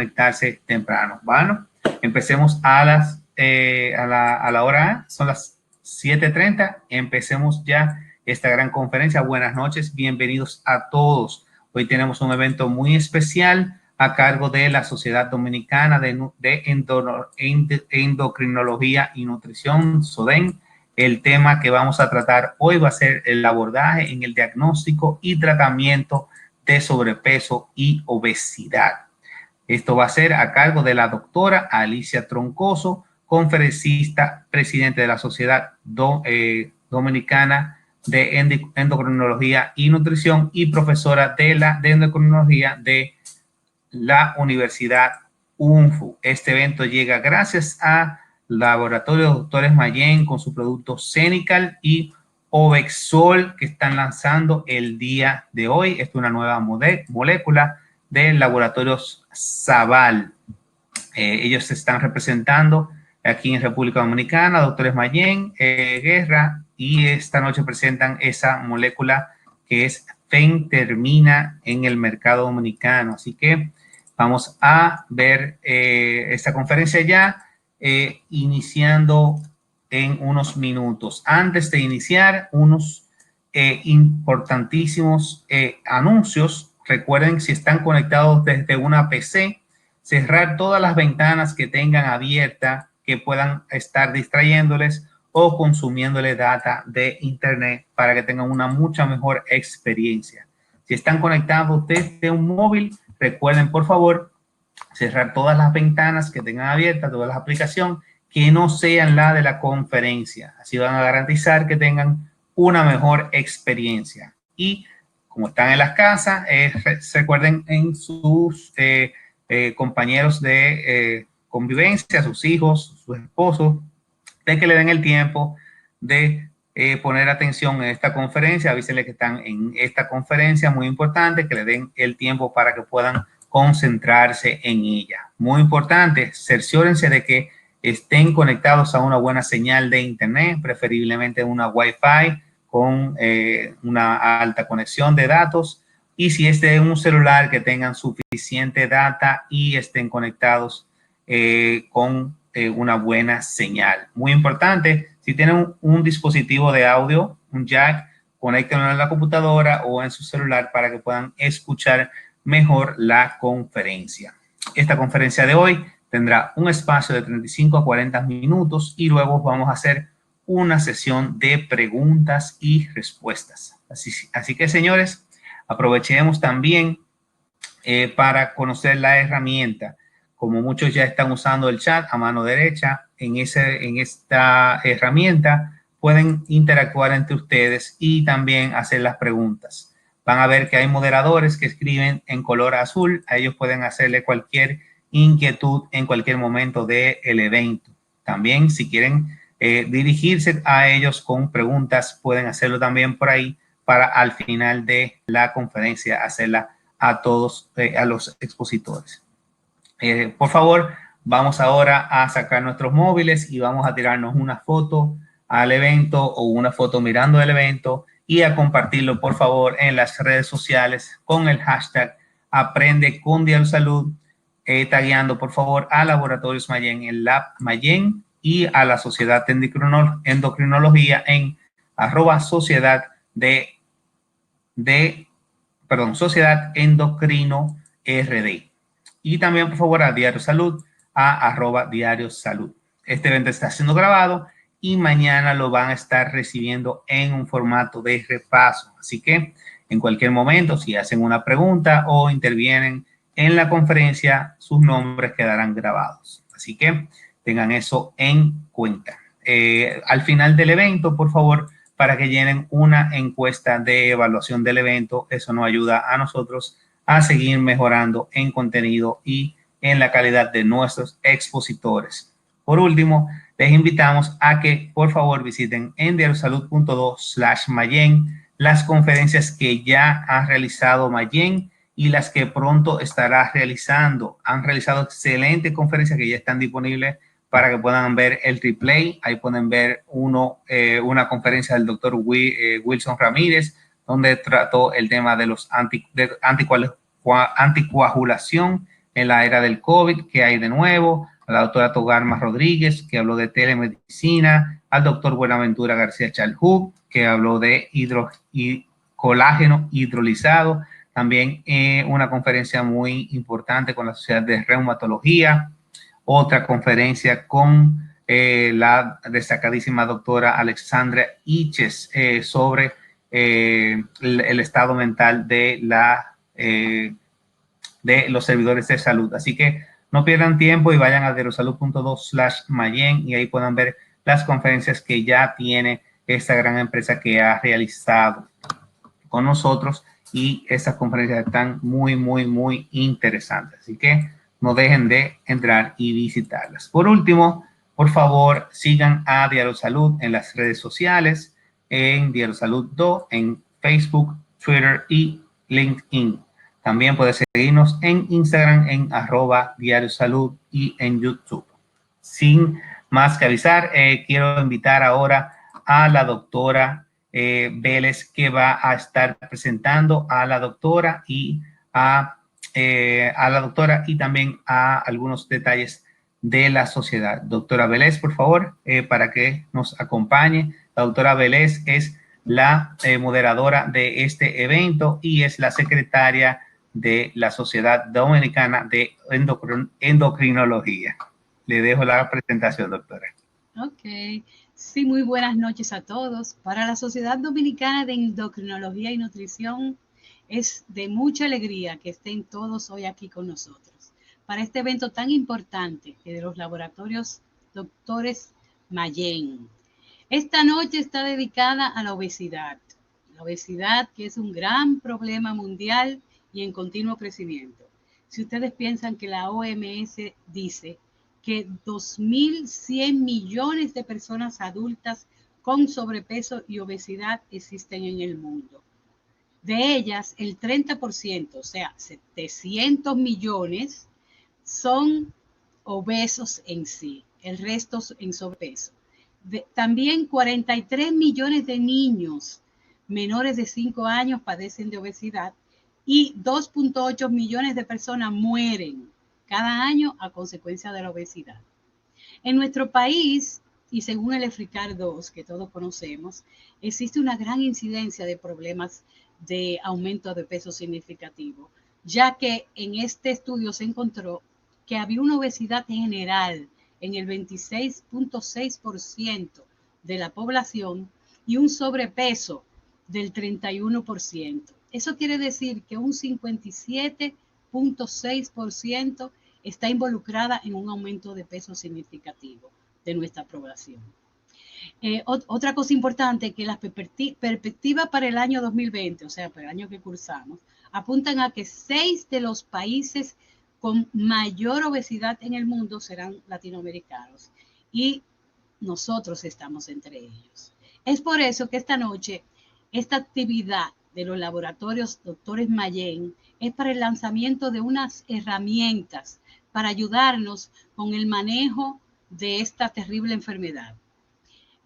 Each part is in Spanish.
conectarse temprano. Bueno, empecemos a la hora, son las 7:30, empecemos ya esta gran conferencia. Buenas noches, bienvenidos a todos. Hoy tenemos un evento muy especial a cargo de la Sociedad Dominicana de Endocrinología y Nutrición, SODEN. El tema que vamos a tratar hoy va a ser el abordaje en el diagnóstico y tratamiento de sobrepeso y obesidad. Esto va a ser a cargo de la doctora Alicia Troncoso, conferencista, presidente de la Sociedad Dominicana de Endocrinología y Nutrición y profesora de endocrinología de la Universidad UNFU. Este evento llega gracias a Laboratorio Doctores Mayen con su producto Cenical y Ovexol que están lanzando el día de hoy. Esta es una nueva molécula de Laboratorios Sabal. Ellos se están representando aquí en República Dominicana, Doctores Mayen, Guerra, y esta noche presentan esa molécula que es fentermina en el mercado dominicano. Así que vamos a ver esta conferencia ya iniciando en unos minutos. Antes de iniciar, unos importantísimos anuncios. Recuerden, si están conectados desde una PC, cerrar todas las ventanas que tengan abiertas que puedan estar distrayéndoles o consumiéndole data de internet para que tengan una mucha mejor experiencia. Si están conectados desde un móvil, recuerden por favor cerrar todas las ventanas que tengan abiertas, todas las aplicaciones que no sean la de la conferencia. Así van a garantizar que tengan una mejor experiencia. Y como están en las casas, recuerden en sus compañeros de convivencia, sus hijos, sus esposos, de que le den el tiempo de poner atención en esta conferencia. Avísenle que están en esta conferencia muy importante, que le den el tiempo para que puedan concentrarse en ella. Muy importante, cerciórense de que estén conectados a una buena señal de internet, preferiblemente una Wi-Fi con una alta conexión de datos, y si es de un celular, que tengan suficiente data y estén conectados con una buena señal. Muy importante, si tienen un dispositivo de audio, un jack, conéctenlo en la computadora o en su celular para que puedan escuchar mejor la conferencia. Esta conferencia de hoy tendrá un espacio de 35 a 40 minutos y luego vamos a hacer una sesión de preguntas y respuestas. Así que, señores, aprovechemos también para conocer la herramienta. Como muchos ya están usando el chat a mano derecha, en esta herramienta pueden interactuar entre ustedes y también hacer las preguntas. Van a ver que hay moderadores que escriben en color azul. A ellos pueden hacerle cualquier inquietud en cualquier momento del evento. También, si quieren dirigirse a ellos con preguntas, pueden hacerlo también por ahí para al final de la conferencia hacerla a todos, a los expositores. Por favor, vamos ahora a sacar nuestros móviles y vamos a tirarnos una foto al evento o una foto mirando el evento y a compartirlo, por favor, en las redes sociales con el hashtag Aprende con Diario Salud, tagueando, por favor, a Laboratorios Mayen, el Lab Mayen, y a la Sociedad de Endocrinología en @Sociedad Sociedad Endocrino RD. Y también, por favor, a Diario Salud, a @Diario Salud. Este evento está siendo grabado y mañana lo van a estar recibiendo en un formato de repaso. Así que en cualquier momento, si hacen una pregunta o intervienen en la conferencia, sus nombres quedarán grabados. Así que tengan eso en cuenta. Al final del evento, por favor, para que llenen una encuesta de evaluación del evento. Eso nos ayuda a nosotros a seguir mejorando en contenido y en la calidad de nuestros expositores. Por último, les invitamos a que por favor visiten en diariosalud.do/Mayen las conferencias que ya ha realizado Mayen y las que pronto estará realizando. Han realizado excelentes conferencias que ya están disponibles para que puedan ver el replay. Ahí pueden ver una conferencia del doctor Wilson Ramírez, donde trató el tema de los anticoagulación en la era del COVID, qué hay de nuevo, a la doctora Togarma Rodríguez, que habló de telemedicina, al doctor Buenaventura García Chalhub, que habló de colágeno hidrolizado, también una conferencia muy importante con la Sociedad de Reumatología, otra conferencia con la destacadísima doctora Alexandra Iches sobre el estado mental de los servidores de salud. Así que no pierdan tiempo y vayan a derosalud.do/Mayen y ahí puedan ver las conferencias que ya tiene esta gran empresa que ha realizado con nosotros, y estas conferencias están muy, muy, muy interesantes. Así que no dejen de entrar y visitarlas. Por último, por favor, sigan a Diario Salud en las redes sociales, en Diario Salud Do, en Facebook, Twitter y LinkedIn. También puedes seguirnos en Instagram en @Diario Salud y en YouTube. Sin más que avisar, quiero invitar ahora a la doctora Vélez, que va a estar presentando a la doctora y también a algunos detalles de la sociedad. Doctora Vélez, por favor, para que nos acompañe. La doctora Vélez es la moderadora de este evento y es la secretaria de la Sociedad Dominicana de Endocrinología. Le dejo la presentación, doctora. Ok. Sí, muy buenas noches a todos. Para la Sociedad Dominicana de Endocrinología y Nutrición es de mucha alegría que estén todos hoy aquí con nosotros para este evento tan importante de los laboratorios Doctores Mayen. Esta noche está dedicada a la obesidad. La obesidad, que es un gran problema mundial y en continuo crecimiento. Si ustedes piensan que la OMS dice que 2.100 millones de personas adultas con sobrepeso y obesidad existen en el mundo. De ellas, el 30%, o sea, 700 millones, son obesos en sí, el resto en sobrepeso. También 43 millones de niños menores de 5 años padecen de obesidad y 2.8 millones de personas mueren cada año a consecuencia de la obesidad. En nuestro país, y según el EFRICAR 2, que todos conocemos, existe una gran incidencia de problemas de aumento de peso significativo, ya que en este estudio se encontró que había una obesidad general en el 26.6% de la población y un sobrepeso del 31%. Eso quiere decir que un 57.6% está involucrada en un aumento de peso significativo de nuestra población. Otra cosa importante, que las perspectivas para el año 2020, o sea, para el año que cursamos, apuntan a que 6 de los países con mayor obesidad en el mundo serán latinoamericanos y nosotros estamos entre ellos. Es por eso que esta noche, esta actividad de los laboratorios Doctores Mayen es para el lanzamiento de unas herramientas para ayudarnos con el manejo de esta terrible enfermedad.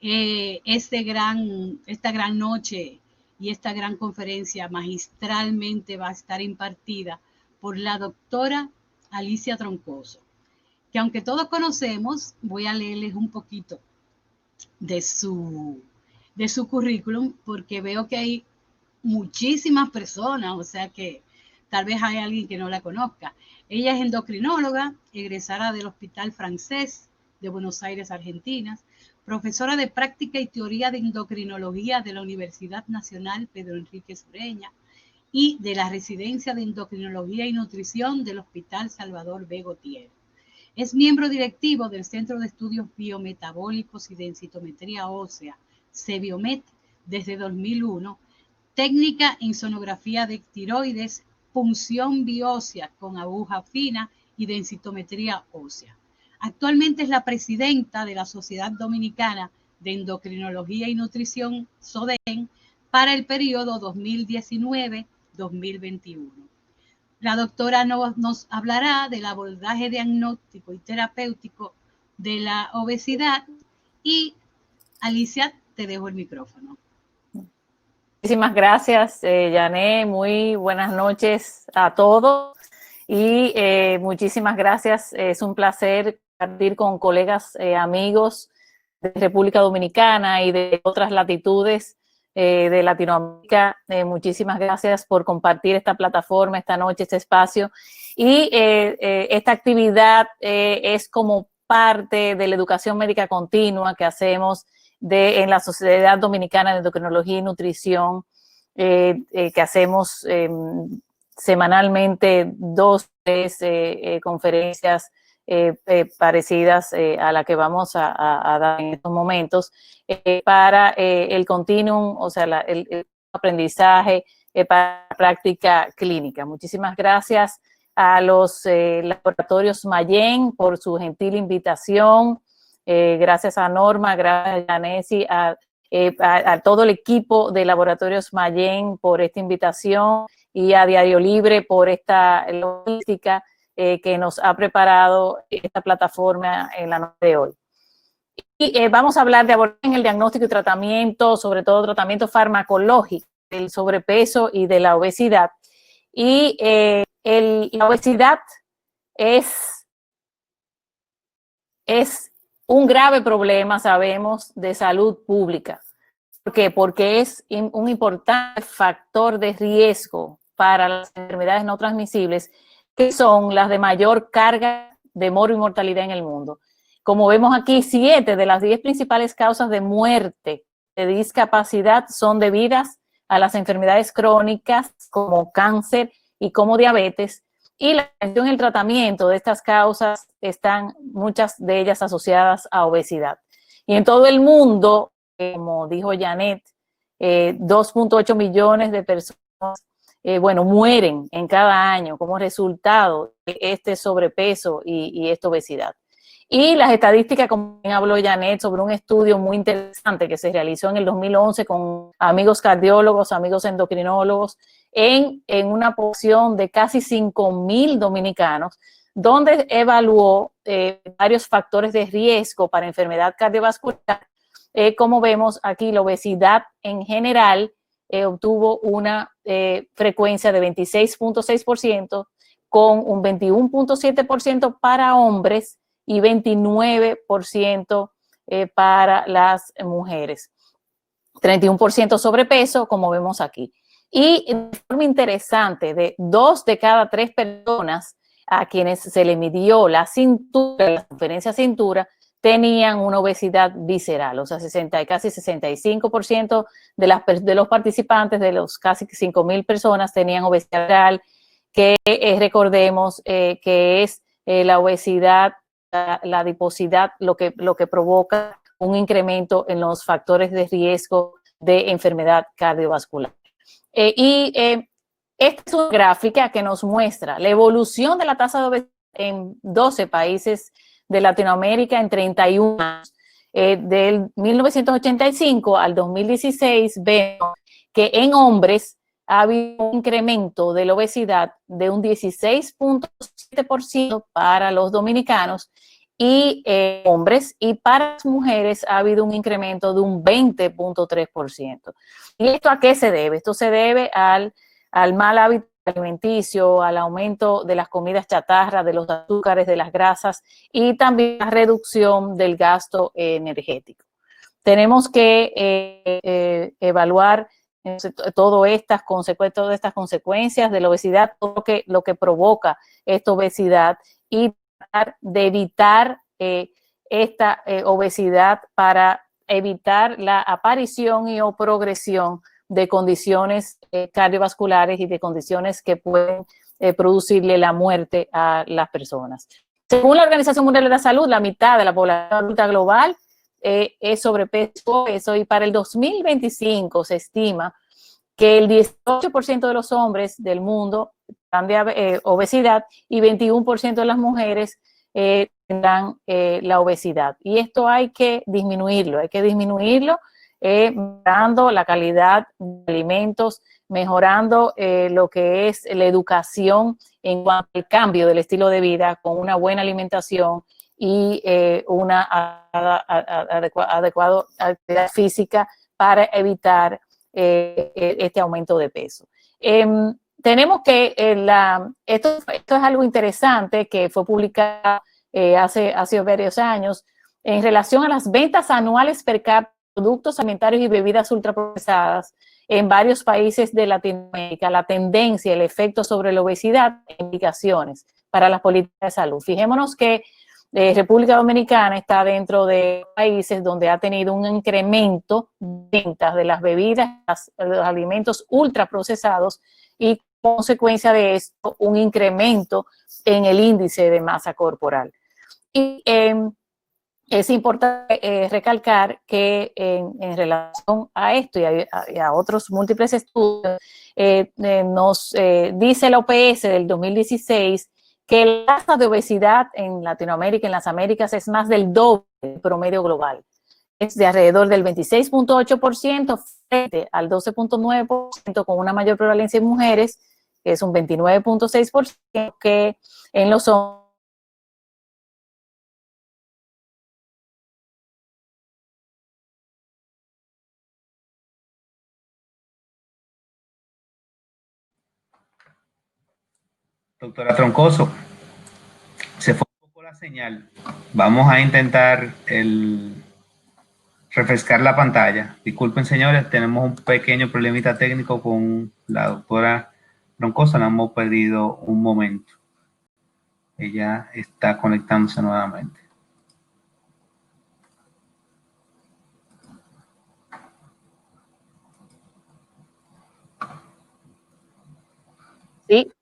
Esta gran noche y esta gran conferencia magistralmente va a estar impartida por la doctora Alicia Troncoso, que aunque todos conocemos, voy a leerles un poquito de su currículum, porque veo que hay muchísimas personas, o sea que tal vez hay alguien que no la conozca. Ella es endocrinóloga, egresada del Hospital Francés de Buenos Aires, Argentina, profesora de práctica y teoría de endocrinología de la Universidad Nacional Pedro Enrique Sureña y de la Residencia de Endocrinología y Nutrición del Hospital Salvador B. Gautier. Es miembro directivo del Centro de Estudios Biometabólicos y Densitometría Ósea, CEBIOMET, desde 2001, técnica en sonografía de tiroides, punción biósea con aguja fina y densitometría ósea. Actualmente es la presidenta de la Sociedad Dominicana de Endocrinología y Nutrición, SODEN, para el periodo 2019-2021. La doctora nos hablará del abordaje diagnóstico y terapéutico de la obesidad. Y Alicia, te dejo el micrófono. Muchísimas gracias, Yané. Muy buenas noches a todos. y muchísimas gracias. Es un placer compartir con colegas, amigos de República Dominicana y de otras latitudes de Latinoamérica. Muchísimas gracias por compartir esta plataforma esta noche, este espacio. Y esta actividad es como parte de la educación médica continua que hacemos en la Sociedad Dominicana de Endocrinología y Nutrición, que hacemos semanalmente 2 o 3 conferencias parecidas a la que vamos a dar en estos momentos, para el continuum, o sea, el aprendizaje para la práctica clínica. Muchísimas gracias a los laboratorios Mayen por su gentil invitación. Gracias a Norma, gracias a Yanesi, a todo el equipo de Laboratorios Mayen por esta invitación y a Diario Libre por esta logística que nos ha preparado esta plataforma en la noche de hoy. Y vamos a hablar de abordaje en el diagnóstico y tratamiento, sobre todo tratamiento farmacológico del sobrepeso y de la obesidad. Y la obesidad es un grave problema, sabemos, de salud pública. ¿Por qué? Porque es un importante factor de riesgo para las enfermedades no transmisibles, que son las de mayor carga de morbo y mortalidad en el mundo. Como vemos aquí, 7 de las 10 principales causas de muerte de discapacidad son debidas a las enfermedades crónicas como cáncer y como diabetes, y la atención y el tratamiento de estas causas están muchas de ellas asociadas a obesidad. Y en todo el mundo, como dijo Janet, 2.8 millones de personas mueren en cada año como resultado de este sobrepeso y esta obesidad. Y las estadísticas, como bien habló Janet, sobre un estudio muy interesante que se realizó en el 2011 con amigos cardiólogos, amigos endocrinólogos, en una población de casi 5.000 dominicanos, donde evaluó varios factores de riesgo para enfermedad cardiovascular. Como vemos aquí, la obesidad en general obtuvo una frecuencia de 26.6%, con un 21.7% para hombres y 29% para las mujeres. 31% sobrepeso, como vemos aquí. Y de forma interesante, de 2 de cada 3 personas a quienes se le midió la cintura, la circunferencia cintura, tenían una obesidad visceral, o sea, casi 65% de los participantes, de los casi 5.000 personas, tenían obesidad visceral, que recordemos que es la obesidad, la adiposidad, lo que provoca un incremento en los factores de riesgo de enfermedad cardiovascular. Esta es una gráfica que nos muestra la evolución de la tasa de obesidad en 12 países de Latinoamérica en 31 años. Del 1985 al 2016 vemos que en hombres ha habido un incremento de la obesidad de un 16.7% para los dominicanos y hombres, y para las mujeres ha habido un incremento de un 20.3%. ¿Y esto a qué se debe? Esto se debe al mal hábito alimenticio, al aumento de las comidas chatarra, de los azúcares, de las grasas y también la reducción del gasto energético. Tenemos que evaluar todas estas consecuencias de la obesidad, todo lo que provoca esta obesidad, y tratar de evitar esta obesidad para evitar la aparición y o progresión de condiciones cardiovasculares y de condiciones que pueden producirle la muerte a las personas. Según la Organización Mundial de la Salud, la mitad de la población adulta global es sobrepeso, y para el 2025 se estima que el 18% de los hombres del mundo tendrán obesidad y 21% de las mujeres tendrán la obesidad. Y esto hay que disminuirlo, mejorando la calidad de alimentos, mejorando lo que es la educación en cuanto al cambio del estilo de vida, con una buena alimentación y una adecuada actividad física para evitar este aumento de peso. tenemos que esto es algo interesante que fue publicado hace varios años en relación a las ventas anuales per cápita de productos alimentarios y bebidas ultraprocesadas en varios países de Latinoamérica, la tendencia, el efecto sobre la obesidad e implicaciones para las políticas de salud. Fijémonos que República Dominicana está dentro de países donde ha tenido un incremento de ventas de las bebidas, los alimentos ultraprocesados y, consecuencia de esto, un incremento en el índice de masa corporal. Y es importante recalcar que en relación a esto y a otros múltiples estudios, nos dice la OPS del 2016 que la tasa de obesidad en Latinoamérica, en las Américas, es más del doble del promedio global. Es de alrededor del 26.8% frente al 12.9%, con una mayor prevalencia en mujeres, que es un 29.6%, que en los hombres. Doctora Troncoso, se fue un poco la señal. Vamos a intentar refrescar la pantalla. Disculpen, señores, tenemos un pequeño problemita técnico con la doctora Troncoso. La hemos perdido un momento. Ella está conectándose nuevamente. Sí.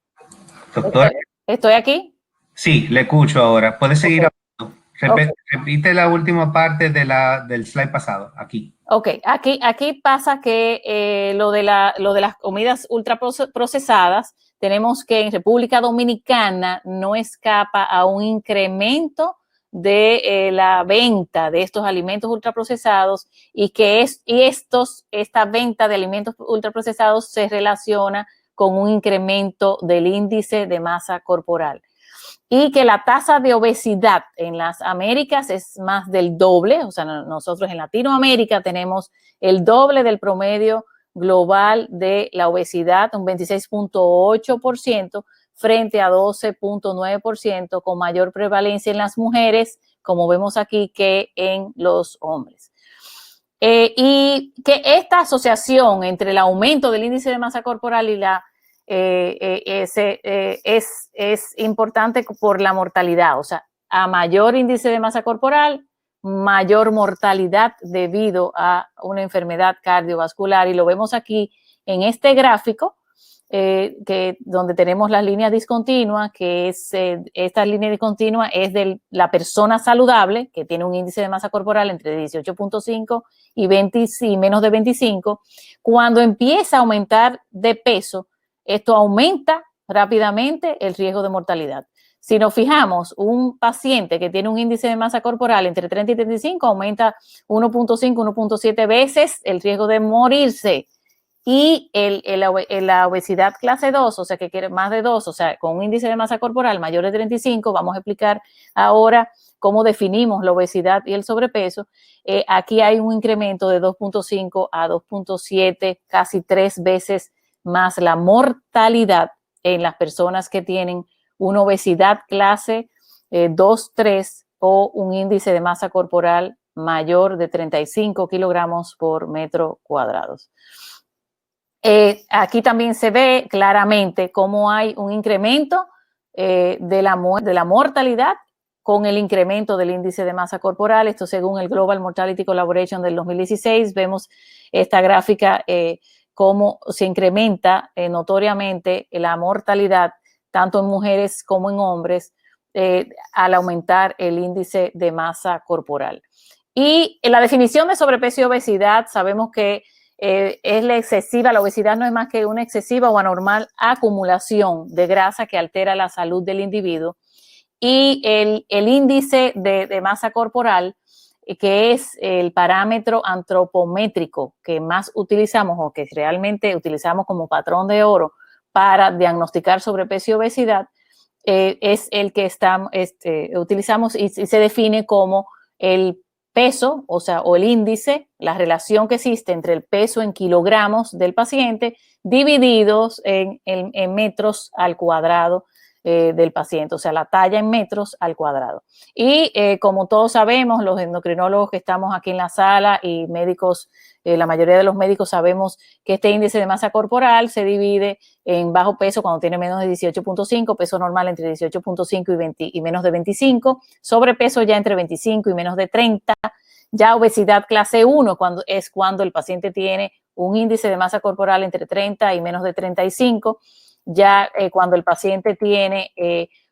Doctora. ¿Estoy aquí? Sí, le escucho ahora. Puede seguir hablando. Okay. Repite la última parte del slide pasado, aquí. Ok, aquí pasa que lo de las comidas ultraprocesadas, tenemos que en República Dominicana no escapa a un incremento de la venta de estos alimentos ultraprocesados y que esta venta de alimentos ultraprocesados se relaciona con un incremento del índice de masa corporal. Y que la tasa de obesidad en las Américas es más del doble, o sea, nosotros en Latinoamérica tenemos el doble del promedio global de la obesidad, un 26.8% frente a 12.9%, con mayor prevalencia en las mujeres, como vemos aquí, que en los hombres. Y que esta asociación entre el aumento del índice de masa corporal y la es importante por la mortalidad, o sea, a mayor índice de masa corporal, mayor mortalidad debido a una enfermedad cardiovascular, y lo vemos aquí en este gráfico, donde tenemos las líneas discontinuas, que es esta línea discontinua es de la persona saludable, que tiene un índice de masa corporal entre 18.5 y menos de 25, cuando empieza a aumentar de peso. Esto aumenta rápidamente el riesgo de mortalidad. Si nos fijamos, un paciente que tiene un índice de masa corporal entre 30 y 35 aumenta 1.5, 1.7 veces el riesgo de morirse. Y la obesidad clase 2, o sea, que quiere más de 2, o sea, con un índice de masa corporal mayor de 35, vamos a explicar ahora cómo definimos la obesidad y el sobrepeso. Aquí hay un incremento de 2.5 a 2.7, casi 3 veces más la mortalidad en las personas que tienen una obesidad clase 2, 3 o un índice de masa corporal mayor de 35 kilogramos por metro cuadrado. Aquí también se ve claramente cómo hay un incremento de la mortalidad con el incremento del índice de masa corporal. Esto según el Global Mortality Collaboration del 2016. Vemos esta gráfica cómo se incrementa notoriamente la mortalidad tanto en mujeres como en hombres al aumentar el índice de masa corporal. Y en la definición de sobrepeso y obesidad sabemos que es la obesidad no es más que una excesiva o anormal acumulación de grasa que altera la salud del individuo, y el índice de masa corporal, que es el parámetro antropométrico que más utilizamos o que realmente utilizamos como patrón de oro para diagnosticar sobrepeso y obesidad, es el que utilizamos y se define como el peso, o sea, o el índice, la relación que existe entre el peso en kilogramos del paciente divididos en metros al cuadrado del paciente, o sea, la talla en metros al cuadrado. Y como todos sabemos, los endocrinólogos que estamos aquí en la sala y médicos, la mayoría de los médicos sabemos que este índice de masa corporal se divide en bajo peso cuando tiene menos de 18.5, peso normal entre 18.5 y menos de 25, sobrepeso ya entre 25 y menos de 30, ya obesidad clase 1 cuando el paciente tiene un índice de masa corporal entre 30 y menos de 35, ya cuando el paciente tiene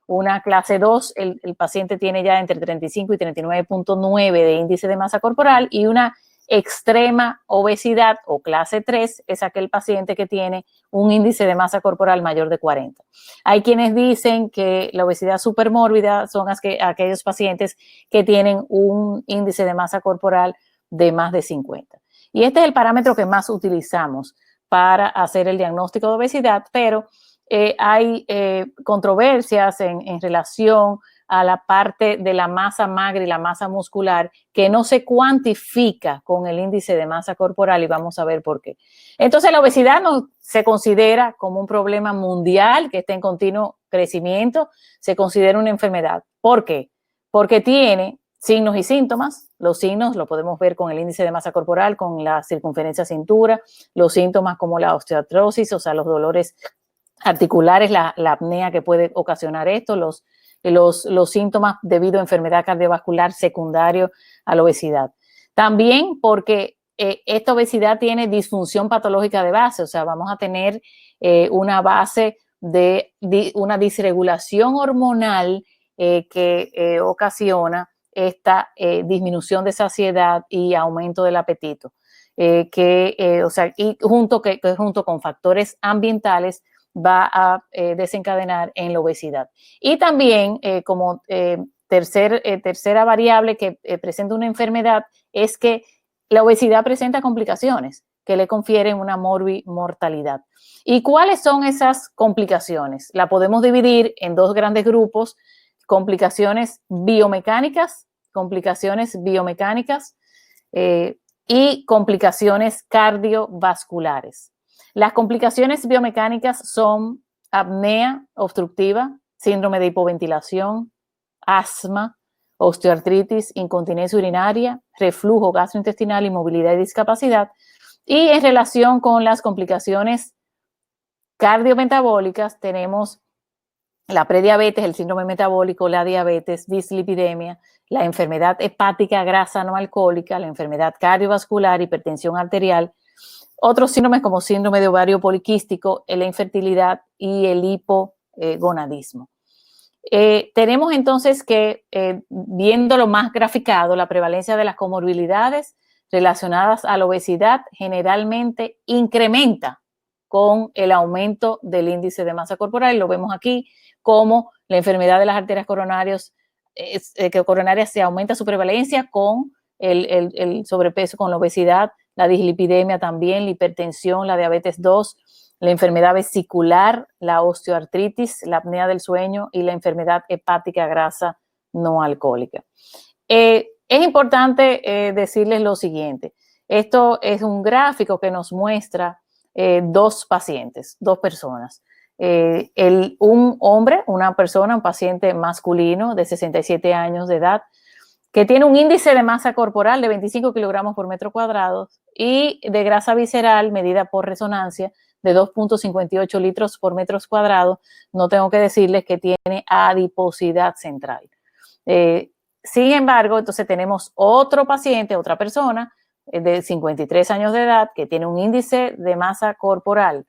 una clase 2, el paciente tiene ya entre 35 y 39.9 de índice de masa corporal, y una extrema obesidad o clase 3 es aquel paciente que tiene un índice de masa corporal mayor de 40. Hay quienes dicen que la obesidad supermórbida son aquellos pacientes que tienen un índice de masa corporal de más de 50. Y este es el parámetro que más utilizamos para hacer el diagnóstico de obesidad, pero hay controversias en relación a la parte de la masa magra y la masa muscular que no se cuantifica con el índice de masa corporal, y vamos a ver por qué. Entonces, la obesidad no se considera como un problema mundial que está en continuo crecimiento, se considera una enfermedad. ¿Por qué? Porque tiene signos y síntomas. Los signos lo podemos ver con el índice de masa corporal, con la circunferencia cintura, los síntomas como la osteoartrosis, o sea, los dolores articulares, la apnea que puede ocasionar esto, los síntomas debido a enfermedad cardiovascular secundario a la obesidad. También porque esta obesidad tiene disfunción patológica de base, o sea, vamos a tener una base de una disregulación hormonal que ocasiona esta disminución de saciedad y aumento del apetito, o sea, y junto con factores ambientales va a desencadenar en la obesidad. Y también como tercera variable que presenta una enfermedad es que la obesidad presenta complicaciones que le confieren una morbimortalidad. ¿Y cuáles son esas complicaciones? La podemos dividir en dos grandes grupos: complicaciones biomecánicas y complicaciones cardiovasculares. Las complicaciones biomecánicas son apnea obstructiva, síndrome de hipoventilación, asma, osteoartritis, incontinencia urinaria, reflujo gastrointestinal, inmovilidad y discapacidad. Y en relación con las complicaciones cardiometabólicas tenemos la prediabetes, el síndrome metabólico, la diabetes, dislipidemia, la enfermedad hepática grasa no alcohólica, la enfermedad cardiovascular, hipertensión arterial, otros síndromes como síndrome de ovario poliquístico, la infertilidad y el hipogonadismo. Tenemos entonces que, viéndolo más graficado, la prevalencia de las comorbilidades relacionadas a la obesidad generalmente incrementa con el aumento del índice de masa corporal. Lo vemos aquí como la enfermedad de las arterias coronarias se aumenta su prevalencia con el sobrepeso, con la obesidad, la dislipidemia también, la hipertensión, la diabetes 2, la enfermedad vesicular, la osteoartritis, la apnea del sueño y la enfermedad hepática grasa no alcohólica. Es importante decirles lo siguiente. Esto es un gráfico que nos muestra dos personas. Un hombre, un paciente masculino de 67 años de edad, que tiene un índice de masa corporal de 25 kilogramos por metro cuadrado y de grasa visceral medida por resonancia de 2.58 litros por metros cuadrados. No tengo que decirles que tiene adiposidad central. Sin embargo, entonces tenemos otro paciente, otra persona de 53 años de edad que tiene un índice de masa corporal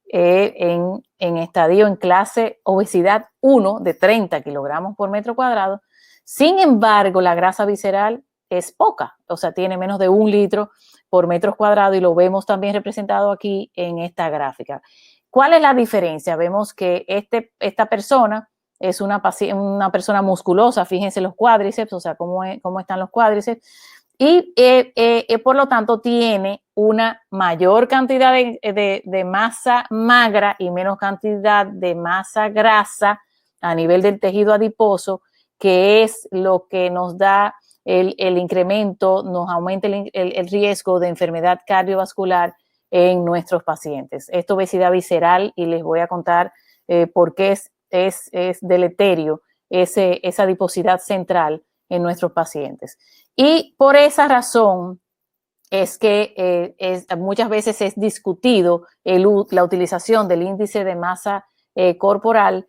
en estadio en clase obesidad 1 de 30 kilogramos por metro cuadrado. Sin embargo, la grasa visceral es poca, o sea, tiene menos de 1 litro por metros cuadrados, y lo vemos también representado aquí en esta gráfica. ¿Cuál es la diferencia? Vemos que esta persona es una persona musculosa, fíjense los cuádriceps, o sea, cómo están los cuádriceps, y por lo tanto tiene una mayor cantidad de masa magra y menos cantidad de masa grasa a nivel del tejido adiposo que es lo que nos da el incremento, nos aumenta el riesgo de enfermedad cardiovascular en nuestros pacientes. Esto obesidad visceral, y les voy a contar por qué es deleterio esa adiposidad central en nuestros pacientes. Y por esa razón es que muchas veces es discutido la utilización del índice de masa corporal,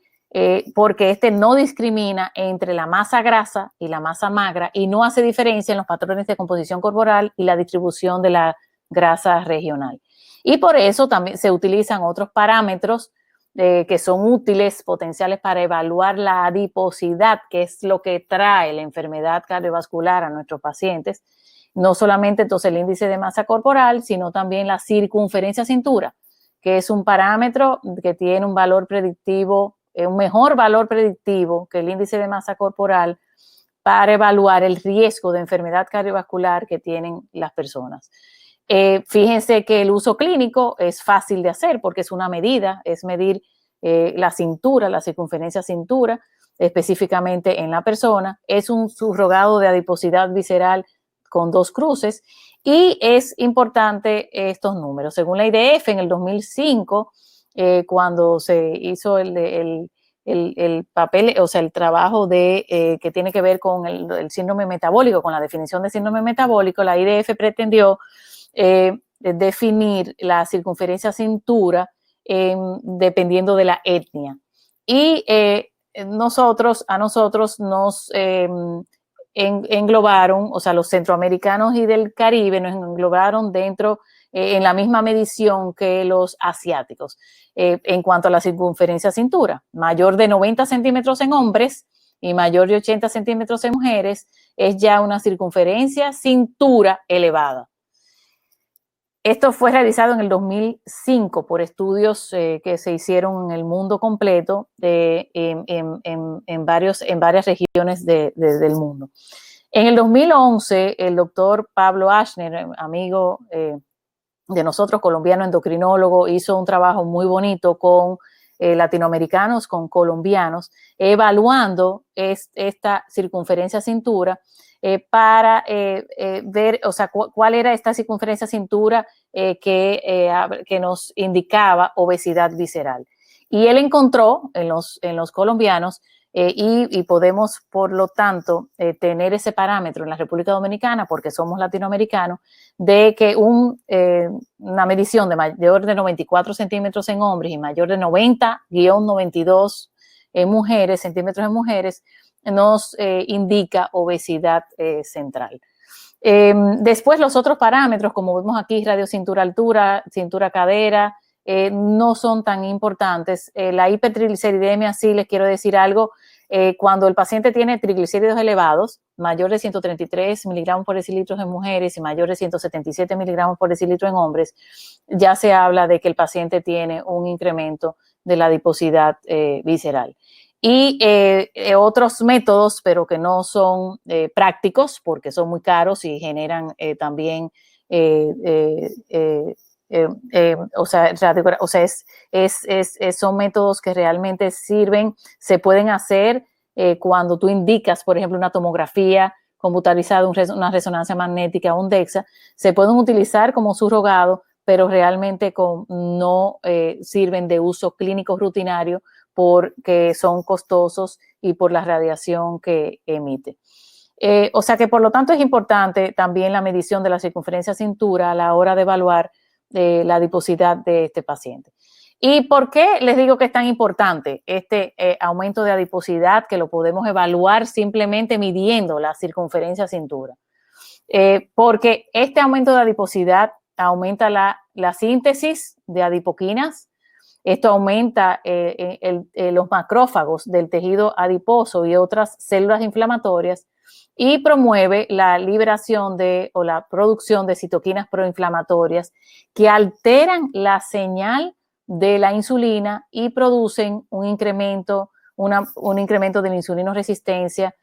porque este no discrimina entre la masa grasa y la masa magra y no hace diferencia en los patrones de composición corporal y la distribución de la grasa regional. Y por eso también se utilizan otros parámetros que son útiles, potenciales para evaluar la adiposidad, que es lo que trae la enfermedad cardiovascular a nuestros pacientes. No solamente entonces el índice de masa corporal, sino también la circunferencia cintura, que es un parámetro que tiene un valor predictivo, un mejor valor predictivo que el índice de masa corporal para evaluar el riesgo de enfermedad cardiovascular que tienen las personas. Fíjense que el uso clínico es fácil de hacer porque es una medida, es medir la cintura, la circunferencia cintura, específicamente en la persona. Es un subrogado de adiposidad visceral con 2 cruces, y es importante estos números. Según la IDF, en el 2005, cuando se hizo el papel, o sea, el trabajo que tiene que ver con el síndrome metabólico, con la definición de síndrome metabólico, la IDF pretendió definir la circunferencia cintura dependiendo de la etnia. Y a nosotros nos englobaron, o sea, los centroamericanos y del Caribe nos englobaron dentro, en la misma medición que los asiáticos, en cuanto a la circunferencia cintura, mayor de 90 centímetros en hombres y mayor de 80 centímetros en mujeres, es ya una circunferencia cintura elevada. Esto fue realizado en el 2005 por estudios que se hicieron en el mundo completo, en varias regiones del mundo. En el 2011, el doctor Pablo Ashner, amigo de nosotros, colombiano endocrinólogo, hizo un trabajo muy bonito con latinoamericanos, con colombianos, evaluando esta circunferencia cintura para ver, o sea, cuál era esta circunferencia cintura que nos indicaba obesidad visceral. Y él encontró en los colombianos, y podemos, por lo tanto, tener ese parámetro en la República Dominicana, porque somos latinoamericanos, de que una medición de mayor de 94 centímetros en hombres y mayor de 90-92 centímetros en mujeres, nos indica obesidad central. Después los otros parámetros, como vemos aquí, radiocintura altura, cintura cadera, no son tan importantes. La hipertrigliceridemia, sí les quiero decir algo, cuando el paciente tiene triglicéridos elevados, mayor de 133 miligramos por decilitro en mujeres y mayor de 177 miligramos por decilitro en hombres, ya se habla de que el paciente tiene un incremento de la adiposidad visceral. Y otros métodos, pero que no son prácticos porque son muy caros y generan también, son métodos que realmente sirven, se pueden hacer cuando tú indicas, por ejemplo, una tomografía computarizada, una resonancia magnética, un DEXA, se pueden utilizar como subrogado, pero realmente no sirven de uso clínico rutinario, porque son costosos y por la radiación que emite. O sea que por lo tanto es importante también la medición de la circunferencia cintura a la hora de evaluar la adiposidad de este paciente. ¿Y por qué les digo que es tan importante este aumento de adiposidad, que lo podemos evaluar simplemente midiendo la circunferencia cintura? Porque este aumento de adiposidad aumenta la síntesis de adipoquinas. Esto aumenta los macrófagos del tejido adiposo y otras células inflamatorias, y promueve la liberación o la producción de citoquinas proinflamatorias que alteran la señal de la insulina y producen un incremento de la insulinoresistencia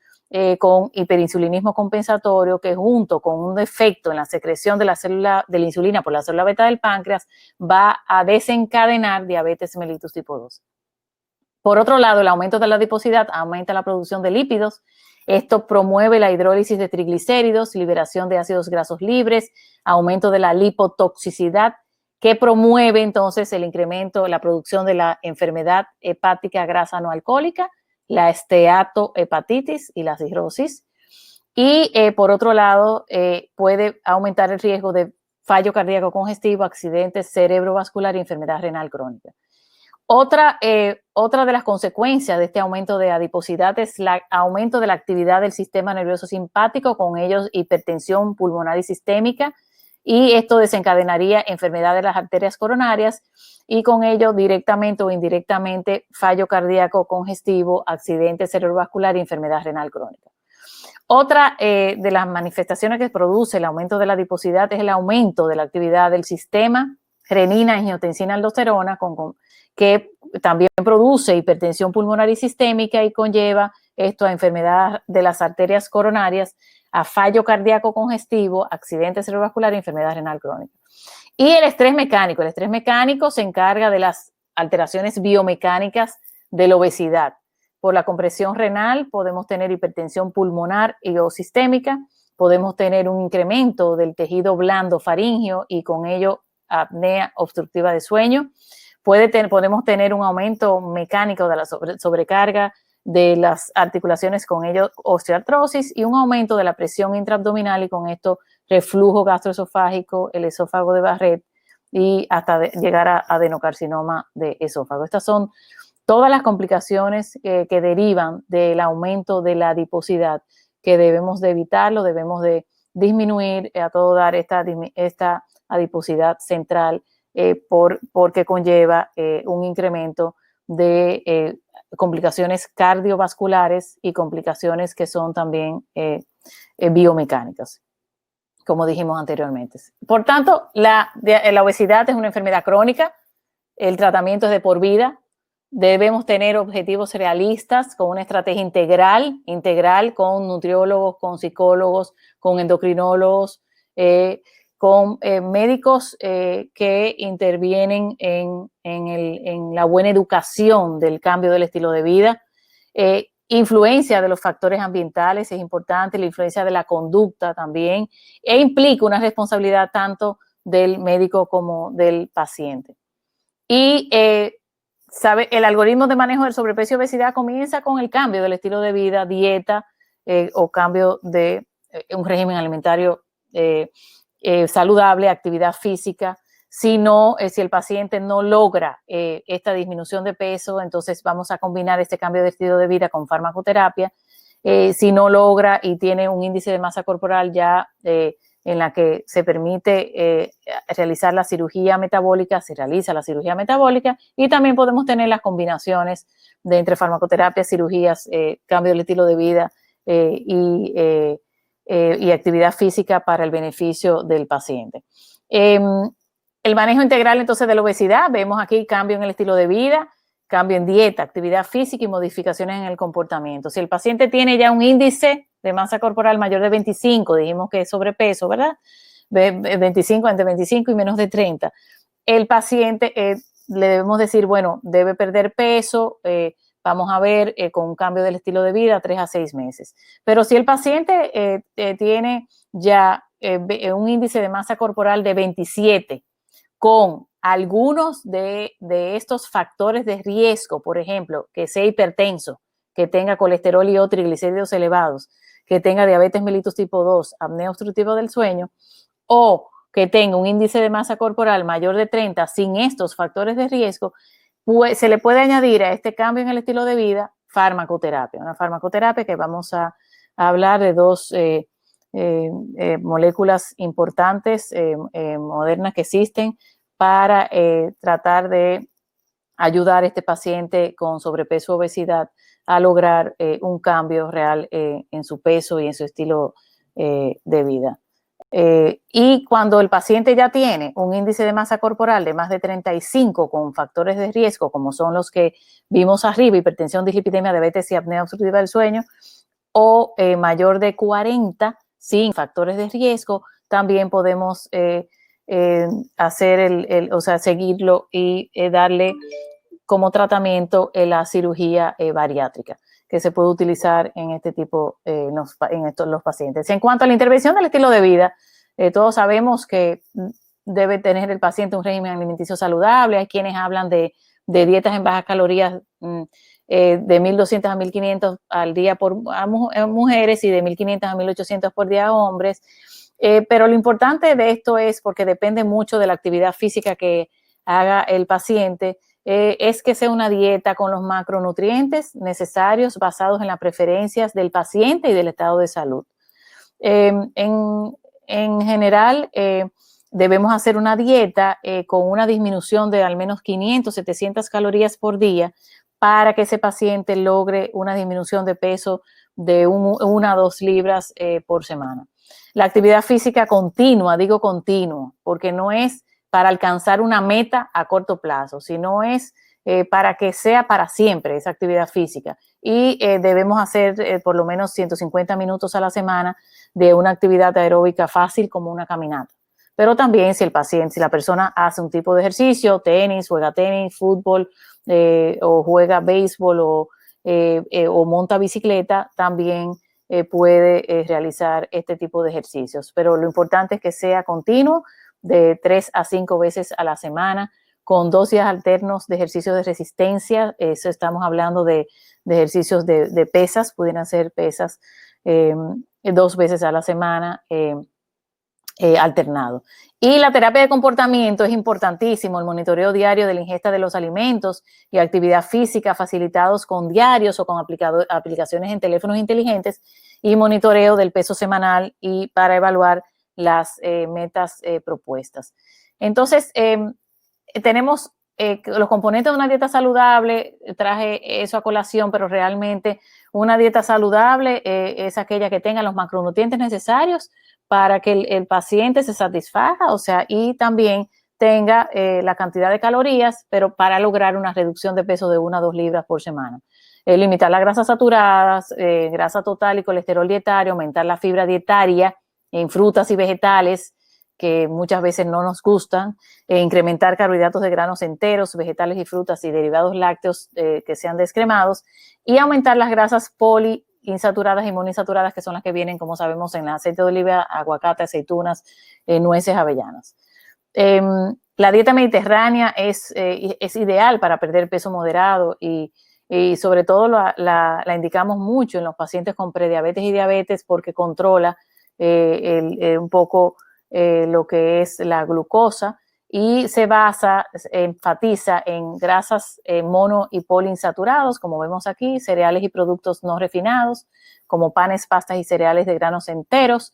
con hiperinsulinismo compensatorio, que junto con un defecto en la secreción de la insulina por la célula beta del páncreas va a desencadenar diabetes mellitus tipo 2. Por otro lado, el aumento de la adiposidad aumenta la producción de lípidos. Esto promueve la hidrólisis de triglicéridos, liberación de ácidos grasos libres, aumento de la lipotoxicidad, que promueve entonces el incremento, la producción de la enfermedad hepática grasa no alcohólica, la esteatohepatitis y la cirrosis. Y por otro lado, puede aumentar el riesgo de fallo cardíaco congestivo, accidentes cerebrovascular y enfermedad renal crónica. Otra de las consecuencias de este aumento de adiposidad es el aumento de la actividad del sistema nervioso simpático, con ello hipertensión pulmonar y sistémica, y esto desencadenaría enfermedad de las arterias coronarias y con ello directamente o indirectamente fallo cardíaco congestivo, accidente cerebrovascular y enfermedad renal crónica. Otra de las manifestaciones que produce el aumento de la adiposidad es el aumento de la actividad del sistema renina, angiotensina, aldosterona, que también produce hipertensión pulmonar y sistémica y conlleva esto a enfermedad de las arterias coronarias, a fallo cardíaco congestivo, accidente cerebrovascular y enfermedad renal crónica. Y el estrés mecánico se encarga de las alteraciones biomecánicas de la obesidad. Por la compresión renal podemos tener hipertensión pulmonar y o sistémica, podemos tener un incremento del tejido blando faríngeo y con ello apnea obstructiva de sueño. Podemos tener un aumento mecánico de la sobrecarga de las articulaciones, con ello osteoartrosis, y un aumento de la presión intraabdominal y con esto reflujo gastroesofágico, el esófago de Barrett y hasta llegar a adenocarcinoma de esófago. Estas son todas las complicaciones que derivan del aumento de la adiposidad, que debemos de evitarlo, debemos de disminuir a todo dar esta adiposidad central, porque conlleva un incremento de complicaciones cardiovasculares y complicaciones que son también biomecánicas, como dijimos anteriormente. Por tanto, la obesidad es una enfermedad crónica, el tratamiento es de por vida, debemos tener objetivos realistas con una estrategia integral con nutriólogos, con psicólogos, con endocrinólogos, con médicos que intervienen en la buena educación del cambio del estilo de vida. Influencia de los factores ambientales es importante, la influencia de la conducta también, e implica una responsabilidad tanto del médico como del paciente. Y el algoritmo de manejo del sobrepeso y obesidad comienza con el cambio del estilo de vida, dieta o cambio de un régimen alimentario saludable, actividad física. Si el paciente no logra esta disminución de peso, entonces vamos a combinar este cambio de estilo de vida con farmacoterapia. Si no logra y tiene un índice de masa corporal ya en la que se permite realizar la cirugía metabólica, se realiza la cirugía metabólica, y también podemos tener las combinaciones de entre farmacoterapia, cirugías, cambio del estilo de vida y actividad física para el beneficio del paciente. El manejo integral entonces de la obesidad, vemos aquí cambio en el estilo de vida, cambio en dieta, actividad física y modificaciones en el comportamiento. Si el paciente tiene ya un índice de masa corporal mayor de 25, dijimos que es sobrepeso, ¿verdad? 25, entre 25 y menos de 30. El paciente le debemos decir, bueno, debe perder peso, vamos a ver con un cambio del estilo de vida 3 a 6 meses. Pero si el paciente tiene ya un índice de masa corporal de 27 con algunos de estos factores de riesgo, por ejemplo, que sea hipertenso, que tenga colesterol y o triglicéridos elevados, que tenga diabetes mellitus tipo 2, apnea obstructiva del sueño, o que tenga un índice de masa corporal mayor de 30 sin estos factores de riesgo, pues se le puede añadir a este cambio en el estilo de vida farmacoterapia. Una farmacoterapia que vamos a hablar de dos moléculas importantes, modernas, que existen para tratar de ayudar a este paciente con sobrepeso o obesidad a lograr un cambio real en su peso y en su estilo de vida. Y cuando el paciente ya tiene un índice de masa corporal de más de 35 con factores de riesgo, como son los que vimos arriba, hipertensión, dislipidemia, diabetes y apnea obstructiva del sueño, o mayor de 40 sin factores de riesgo, también podemos hacer seguirlo y darle como tratamiento la cirugía bariátrica, que se puede utilizar en este tipo, los pacientes. En cuanto a la intervención del estilo de vida, todos sabemos que debe tener el paciente un régimen alimenticio saludable. Hay quienes hablan de dietas en bajas calorías de 1.200 a 1.500 al día a mujeres y de 1.500 a 1.800 por día a hombres. Pero lo importante de esto es, porque depende mucho de la actividad física que haga el paciente, es que sea una dieta con los macronutrientes necesarios basados en las preferencias del paciente y del estado de salud. En general, debemos hacer una dieta con una disminución de al menos 500, 700 calorías por día para que ese paciente logre una disminución de peso de 1 a 2 libras por semana. La actividad física continua, digo continua, porque no es para alcanzar una meta a corto plazo, sino es para que sea para siempre esa actividad física. Y debemos hacer por lo menos 150 minutos a la semana de una actividad aeróbica fácil como una caminata. Pero también si la persona hace un tipo de ejercicio, juega tenis, fútbol, o juega béisbol o monta bicicleta, también puede realizar este tipo de ejercicios. Pero lo importante es que sea continuo, de 3 a 5 veces a la semana, con 2 días alternos de ejercicios de resistencia. Eso estamos hablando de ejercicios de pesas, pudieran ser pesas 2 veces a la semana, alternado. Y la terapia de comportamiento es importantísimo, el monitoreo diario de la ingesta de los alimentos y actividad física facilitados con diarios o con aplicaciones en teléfonos inteligentes, y monitoreo del peso semanal y para evaluar las metas propuestas. Entonces, tenemos los componentes de una dieta saludable. Traje eso a colación, pero realmente una dieta saludable es aquella que tenga los macronutrientes necesarios para que el paciente se satisfaga, o sea, y también tenga la cantidad de calorías, pero para lograr una reducción de peso de 1 a 2 libras por semana. Limitar las grasas saturadas, grasa total y colesterol dietario, aumentar la fibra dietaria en frutas y vegetales, que muchas veces no nos gustan, incrementar carbohidratos de granos enteros, vegetales y frutas y derivados lácteos que sean descremados, y aumentar las grasas poliinsaturadas y monoinsaturadas, que son las que vienen, como sabemos, en el aceite de oliva, aguacate, aceitunas, nueces, avellanas. La dieta mediterránea es ideal para perder peso moderado y sobre todo la indicamos mucho en los pacientes con prediabetes y diabetes, porque controla un poco lo que es la glucosa, y se enfatiza en grasas mono y poliinsaturados, como vemos aquí, cereales y productos no refinados, como panes, pastas y cereales de granos enteros,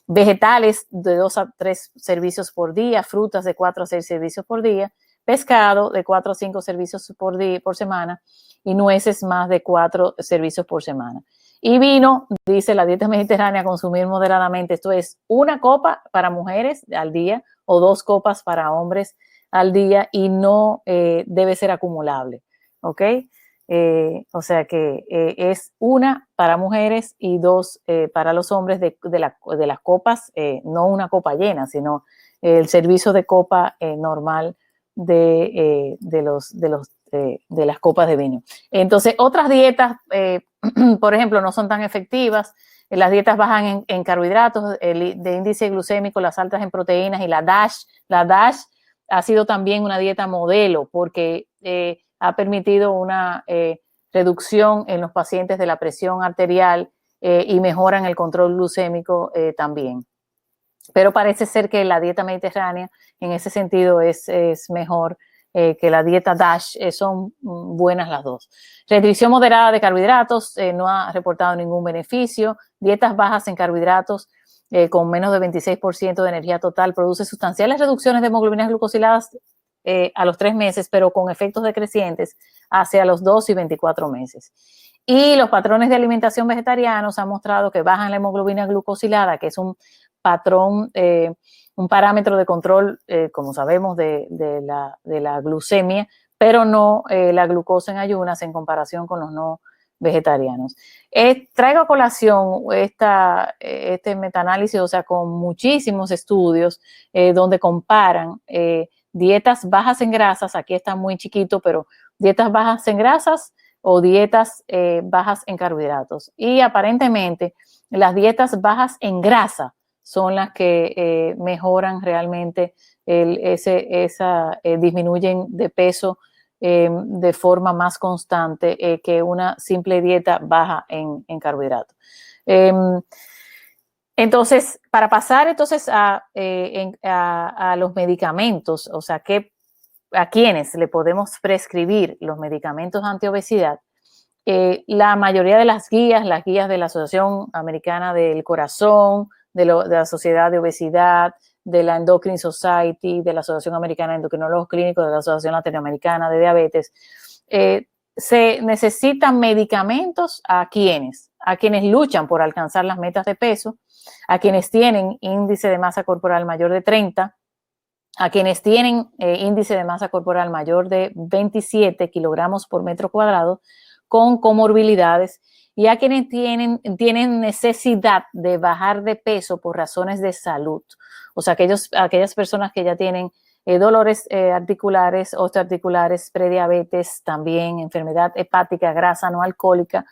vegetales de 2 a 3 servicios por día, frutas de 4 a 6 servicios por día, pescado de 4 a 5 servicios por semana, y nueces más de 4 servicios por semana. Y vino, dice la dieta mediterránea, consumir moderadamente. Esto es 1 copa para mujeres al día o 2 copas para hombres al día, y no debe ser acumulable, ¿ok? O sea que es 1 para mujeres y 2 para los hombres de las copas, no una copa llena, sino el servicio de copa normal de las copas de vino. Entonces, otras dietas, por ejemplo, no son tan efectivas. Las dietas bajan en carbohidratos, de índice glucémico, las altas en proteínas, y la DASH. La DASH ha sido también una dieta modelo, porque ha permitido una reducción en los pacientes de la presión arterial y mejoran el control glucémico también. Pero parece ser que la dieta mediterránea en ese sentido es mejor que la dieta DASH. Son buenas las dos. Restricción moderada de carbohidratos no ha reportado ningún beneficio. Dietas bajas en carbohidratos con menos de 26% de energía total produce sustanciales reducciones de hemoglobinas glucosiladas a los 3 meses, pero con efectos decrecientes hacia los 2 y 24 meses. Y los patrones de alimentación vegetarianos han mostrado que bajan la hemoglobina glucosilada, que es un patrón, un parámetro de control, como sabemos, de la glucemia, pero no la glucosa en ayunas en comparación con los no vegetarianos. Traigo a colación este metaanálisis, o sea, con muchísimos estudios donde comparan dietas bajas en grasas. Aquí está muy chiquito, pero dietas bajas en grasas o dietas bajas en carbohidratos. Y aparentemente las dietas bajas en grasa son las que mejoran realmente disminuyen de peso de forma más constante que una simple dieta baja en carbohidratos. Entonces, para pasar entonces a los medicamentos, o sea, a quienes le podemos prescribir los medicamentos antiobesidad, la mayoría de las guías de la Asociación Americana del Corazón, de la Sociedad de Obesidad, de la Endocrine Society, de la Asociación Americana de Endocrinólogos Clínicos, de la Asociación Latinoamericana de Diabetes, se necesitan medicamentos a quienes luchan por alcanzar las metas de peso, a quienes tienen índice de masa corporal mayor de 30, a quienes tienen índice de masa corporal mayor de 27 kilogramos por metro cuadrado, con comorbilidades, y a quienes tienen necesidad de bajar de peso por razones de salud. O sea, aquellas personas que ya tienen dolores articulares, osteoarticulares, prediabetes, también enfermedad hepática, grasa no alcohólica,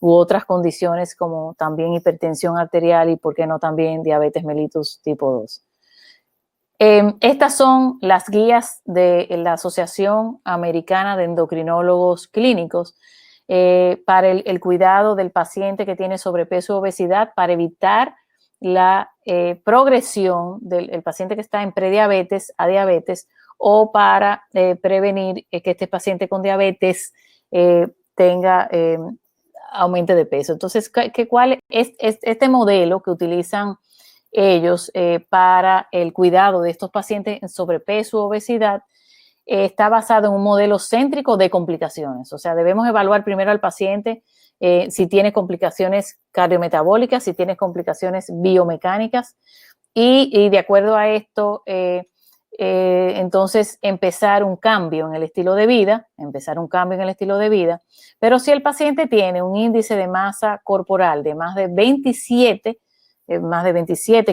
u otras condiciones como también hipertensión arterial y, por qué no, también diabetes mellitus tipo 2. Estas son las guías de la Asociación Americana de Endocrinólogos Clínicos para el cuidado del paciente que tiene sobrepeso o obesidad, para evitar la progresión del paciente que está en prediabetes a diabetes, o para prevenir que este paciente con diabetes aumente de peso. Entonces, ¿cuál es este modelo que utilizan ellos para el cuidado de estos pacientes en sobrepeso o obesidad? Está basado en un modelo céntrico de complicaciones. O sea, debemos evaluar primero al paciente si tiene complicaciones cardiometabólicas, si tiene complicaciones biomecánicas, y de acuerdo a esto, entonces empezar un cambio en el estilo de vida, pero si el paciente tiene un índice de masa corporal de más de 27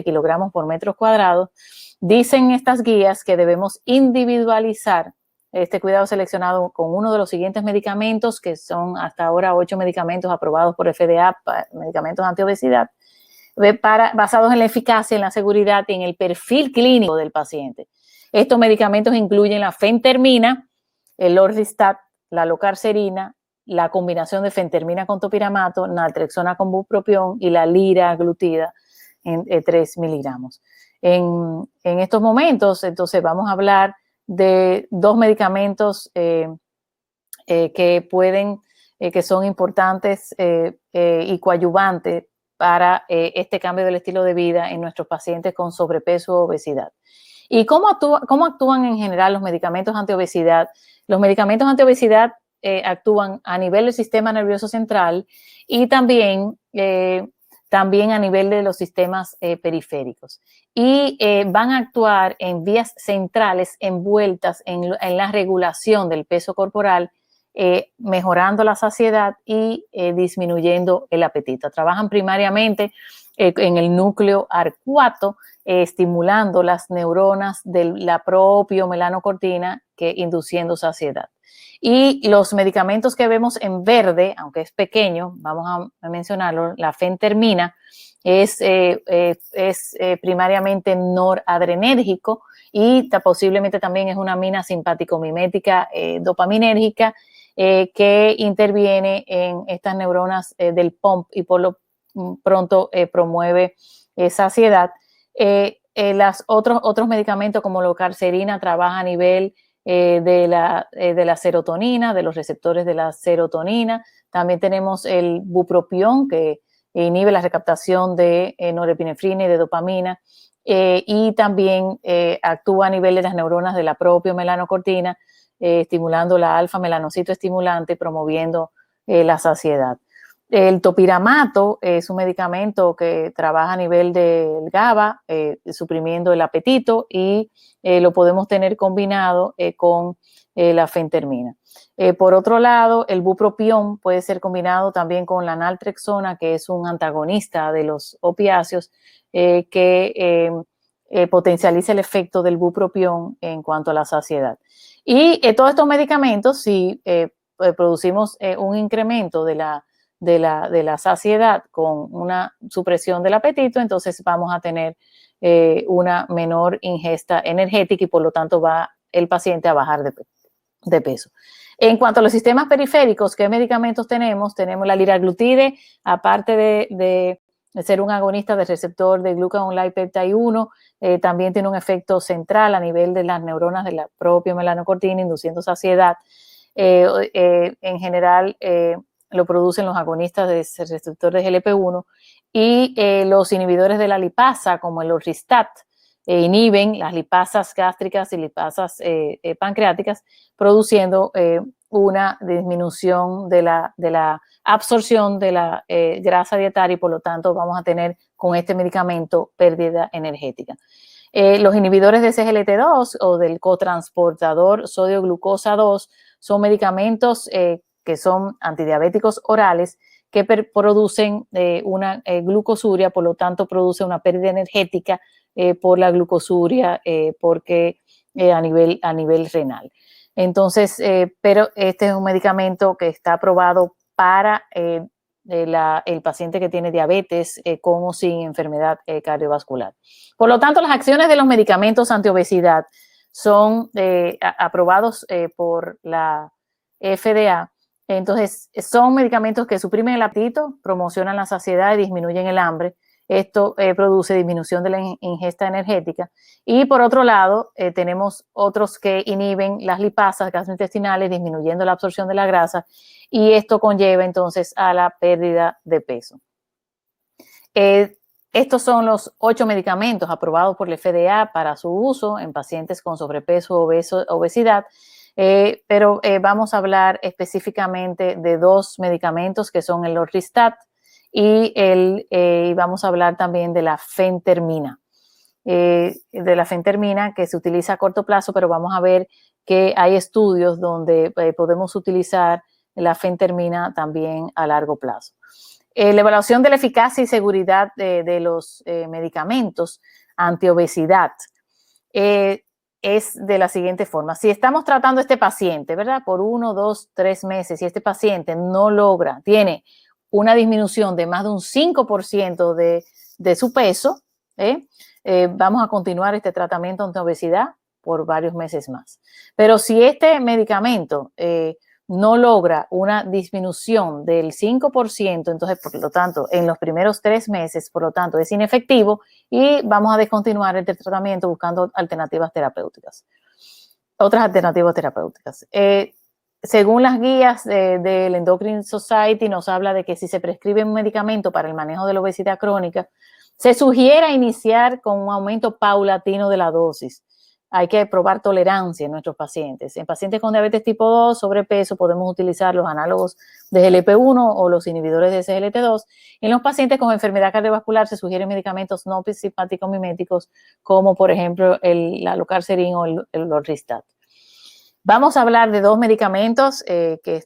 kilogramos por metro cuadrado, dicen estas guías que debemos individualizar este cuidado seleccionado con uno de los siguientes medicamentos, que son hasta ahora 8 medicamentos aprobados por FDA, medicamentos antiobesidad, basados en la eficacia, en la seguridad y en el perfil clínico del paciente. Estos medicamentos incluyen la fentermina, el Orlistat, la locarcerina, la combinación de fentermina con topiramato, naltrexona con bupropión y la liraglutida en 3 miligramos. En estos momentos, entonces, vamos a hablar de 2 medicamentos que son importantes y coadyuvantes para este cambio del estilo de vida en nuestros pacientes con sobrepeso o obesidad. ¿Y cómo actúan en general los medicamentos antiobesidad? Los medicamentos antiobesidad actúan a nivel del sistema nervioso central y también a nivel de los sistemas periféricos. Y van a actuar en vías centrales envueltas en la regulación del peso corporal, mejorando la saciedad y disminuyendo el apetito. Trabajan primariamente en el núcleo arcuato, estimulando las neuronas de la propiomelanocortina, induciendo saciedad. Y los medicamentos que vemos en verde, aunque es pequeño, vamos a mencionarlo, la fentermina es primariamente noradrenérgico y posiblemente también es una amina simpático-mimética dopaminérgica que interviene en estas neuronas del POMP y por lo pronto promueve saciedad. Otros medicamentos como la locarcerina trabaja a nivel de la serotonina, de los receptores de la serotonina. También tenemos el bupropión, que inhibe la recaptación de norepinefrina y de dopamina, y también actúa a nivel de las neuronas de la propia melanocortina, estimulando la alfa-melanocito estimulante, promoviendo la saciedad. El topiramato es un medicamento que trabaja a nivel del GABA, suprimiendo el apetito, y lo podemos tener combinado con la fentermina. Por otro lado, el bupropión puede ser combinado también con la naltrexona, que es un antagonista de los opiáceos que potencializa el efecto del bupropión en cuanto a la saciedad. Y todos estos medicamentos, si producimos un incremento de la saciedad con una supresión del apetito, entonces vamos a tener una menor ingesta energética y por lo tanto va el paciente a bajar de peso. En cuanto a los sistemas periféricos, ¿qué medicamentos tenemos? Tenemos la liraglutide, aparte de ser un agonista del receptor de glucagon like peptide 1, también tiene un efecto central a nivel de las neuronas de la propia melanocortina, induciendo saciedad. En general, lo producen los agonistas del receptor de GLP-1 y los inhibidores de la lipasa, como el orlistat, inhiben las lipasas gástricas y lipasas pancreáticas, produciendo una disminución de la absorción de la grasa dietaria y por lo tanto vamos a tener con este medicamento pérdida energética. Los inhibidores de SGLT2 o del cotransportador sodio-glucosa 2 son medicamentos que son antidiabéticos orales que producen una glucosuria, por lo tanto produce una pérdida energética por la glucosuria porque a nivel renal. Entonces, pero este es un medicamento que está aprobado para el paciente que tiene diabetes con o sin enfermedad cardiovascular. Por lo tanto, las acciones de los medicamentos antiobesidad son aprobados por la FDA. Entonces, son medicamentos que suprimen el apetito, promocionan la saciedad y disminuyen el hambre. Esto produce disminución de la ingesta energética. Y por otro lado, tenemos otros que inhiben las lipasas gastrointestinales, disminuyendo la absorción de la grasa, y esto conlleva entonces a la pérdida de peso. Estos son los 8 medicamentos aprobados por la FDA para su uso en pacientes con sobrepeso o obesidad, pero vamos a hablar específicamente de 2 medicamentos que son el orlistat y vamos a hablar también de la fentermina. De la fentermina que se utiliza a corto plazo, pero vamos a ver que hay estudios donde podemos utilizar la fentermina también a largo plazo. La evaluación de la eficacia y seguridad de los medicamentos antiobesidad es de la siguiente forma. Si estamos tratando a este paciente, ¿verdad? Por 1, 2, 3 meses, y este paciente no logra, tiene una disminución de más de un 5% de su peso, vamos a continuar este tratamiento anti-obesidad por varios meses más. Pero si este medicamento no logra una disminución del 5%, entonces, por lo tanto, en los primeros 3 meses, por lo tanto, es inefectivo y vamos a descontinuar este tratamiento buscando alternativas terapéuticas. Otras alternativas terapéuticas. Según las guías del Endocrine Society, nos habla de que si se prescribe un medicamento para el manejo de la obesidad crónica, se sugiere iniciar con un aumento paulatino de la dosis. Hay que probar tolerancia en nuestros pacientes. En pacientes con diabetes tipo 2, sobrepeso, podemos utilizar los análogos de GLP-1 o los inhibidores de SGLT2. En los pacientes con enfermedad cardiovascular se sugieren medicamentos no simpáticos miméticos, como por ejemplo el alocarcerin o el orlistat. Vamos a hablar de 2 medicamentos que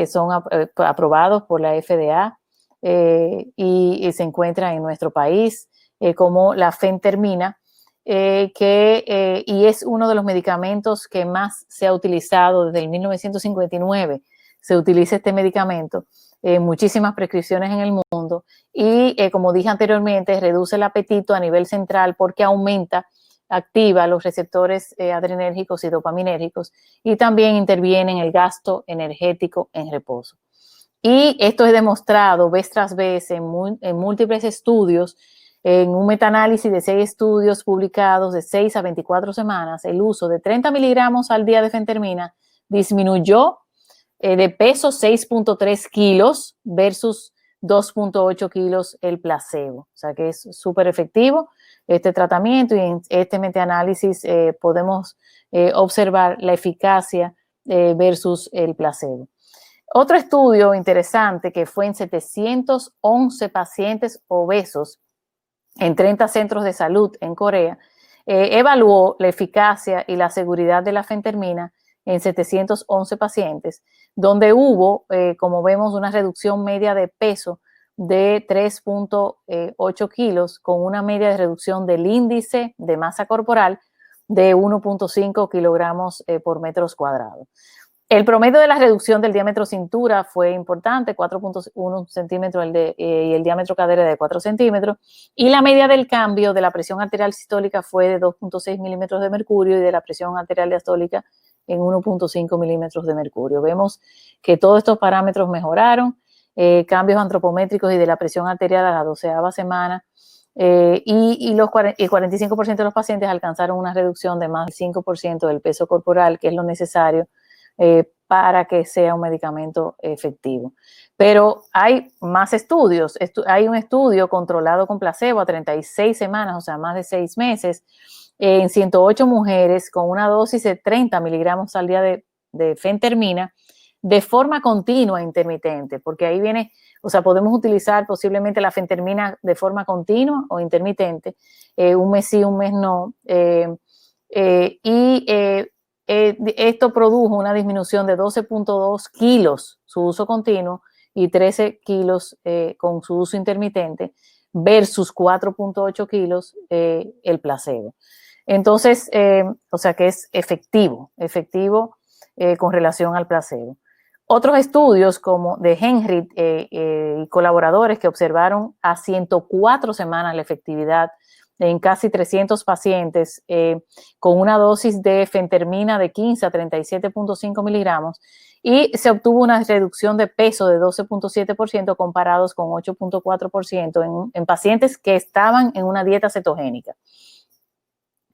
son aprobados por la FDA y se encuentran en nuestro país, como la fentermina, y es uno de los medicamentos que más se ha utilizado desde el 1959. Se utiliza este medicamento en muchísimas prescripciones en el mundo y, como dije anteriormente, reduce el apetito a nivel central porque activa los receptores adrenérgicos y dopaminérgicos y también interviene en el gasto energético en reposo. Y esto es demostrado vez tras vez en múltiples estudios. En un metaanálisis de 6 estudios publicados de 6 a 24 semanas, el uso de 30 miligramos al día de fentermina disminuyó de peso 6.3 kilos versus 2.8 kilos el placebo. O sea que es súper efectivo este tratamiento y en este metaanálisis podemos observar la eficacia versus el placebo. Otro estudio interesante que fue en 711 pacientes obesos en 30 centros de salud en Corea, evaluó la eficacia y la seguridad de la fentermina en 711 pacientes, donde hubo, como vemos, una reducción media de peso de 3.8 kilos con una media de reducción del índice de masa corporal de 1.5 kilogramos por metros cuadrados. El promedio de la reducción del diámetro cintura fue importante, 4.1 centímetros y el diámetro cadera de 4 centímetros. Y la media del cambio de la presión arterial sistólica fue de 2.6 milímetros de mercurio y de la presión arterial diastólica en 1.5 milímetros de mercurio. Vemos que todos estos parámetros mejoraron, cambios antropométricos y de la presión arterial a la 12ª semana. Y el 45% de los pacientes alcanzaron una reducción de más del 5% del peso corporal, que es lo necesario para que sea un medicamento efectivo. Pero hay más estudios. Hay un estudio controlado con placebo a 36 semanas, o sea, más de 6 meses, en 108 mujeres con una dosis de 30 miligramos al día de fentermina de forma continua e intermitente, porque ahí viene, o sea, podemos utilizar posiblemente la fentermina de forma continua o intermitente, un mes sí, un mes no, esto produjo una disminución de 12.2 kilos su uso continuo y 13 kilos con su uso intermitente versus 4.8 kilos el placebo. Entonces, o sea que es efectivo con relación al placebo. Otros estudios como de Henry y colaboradores que observaron a 104 semanas la efectividad en casi 300 pacientes con una dosis de fentermina de 15 a 37.5 miligramos y se obtuvo una reducción de peso de 12.7% comparados con 8.4% en pacientes que estaban en una dieta cetogénica.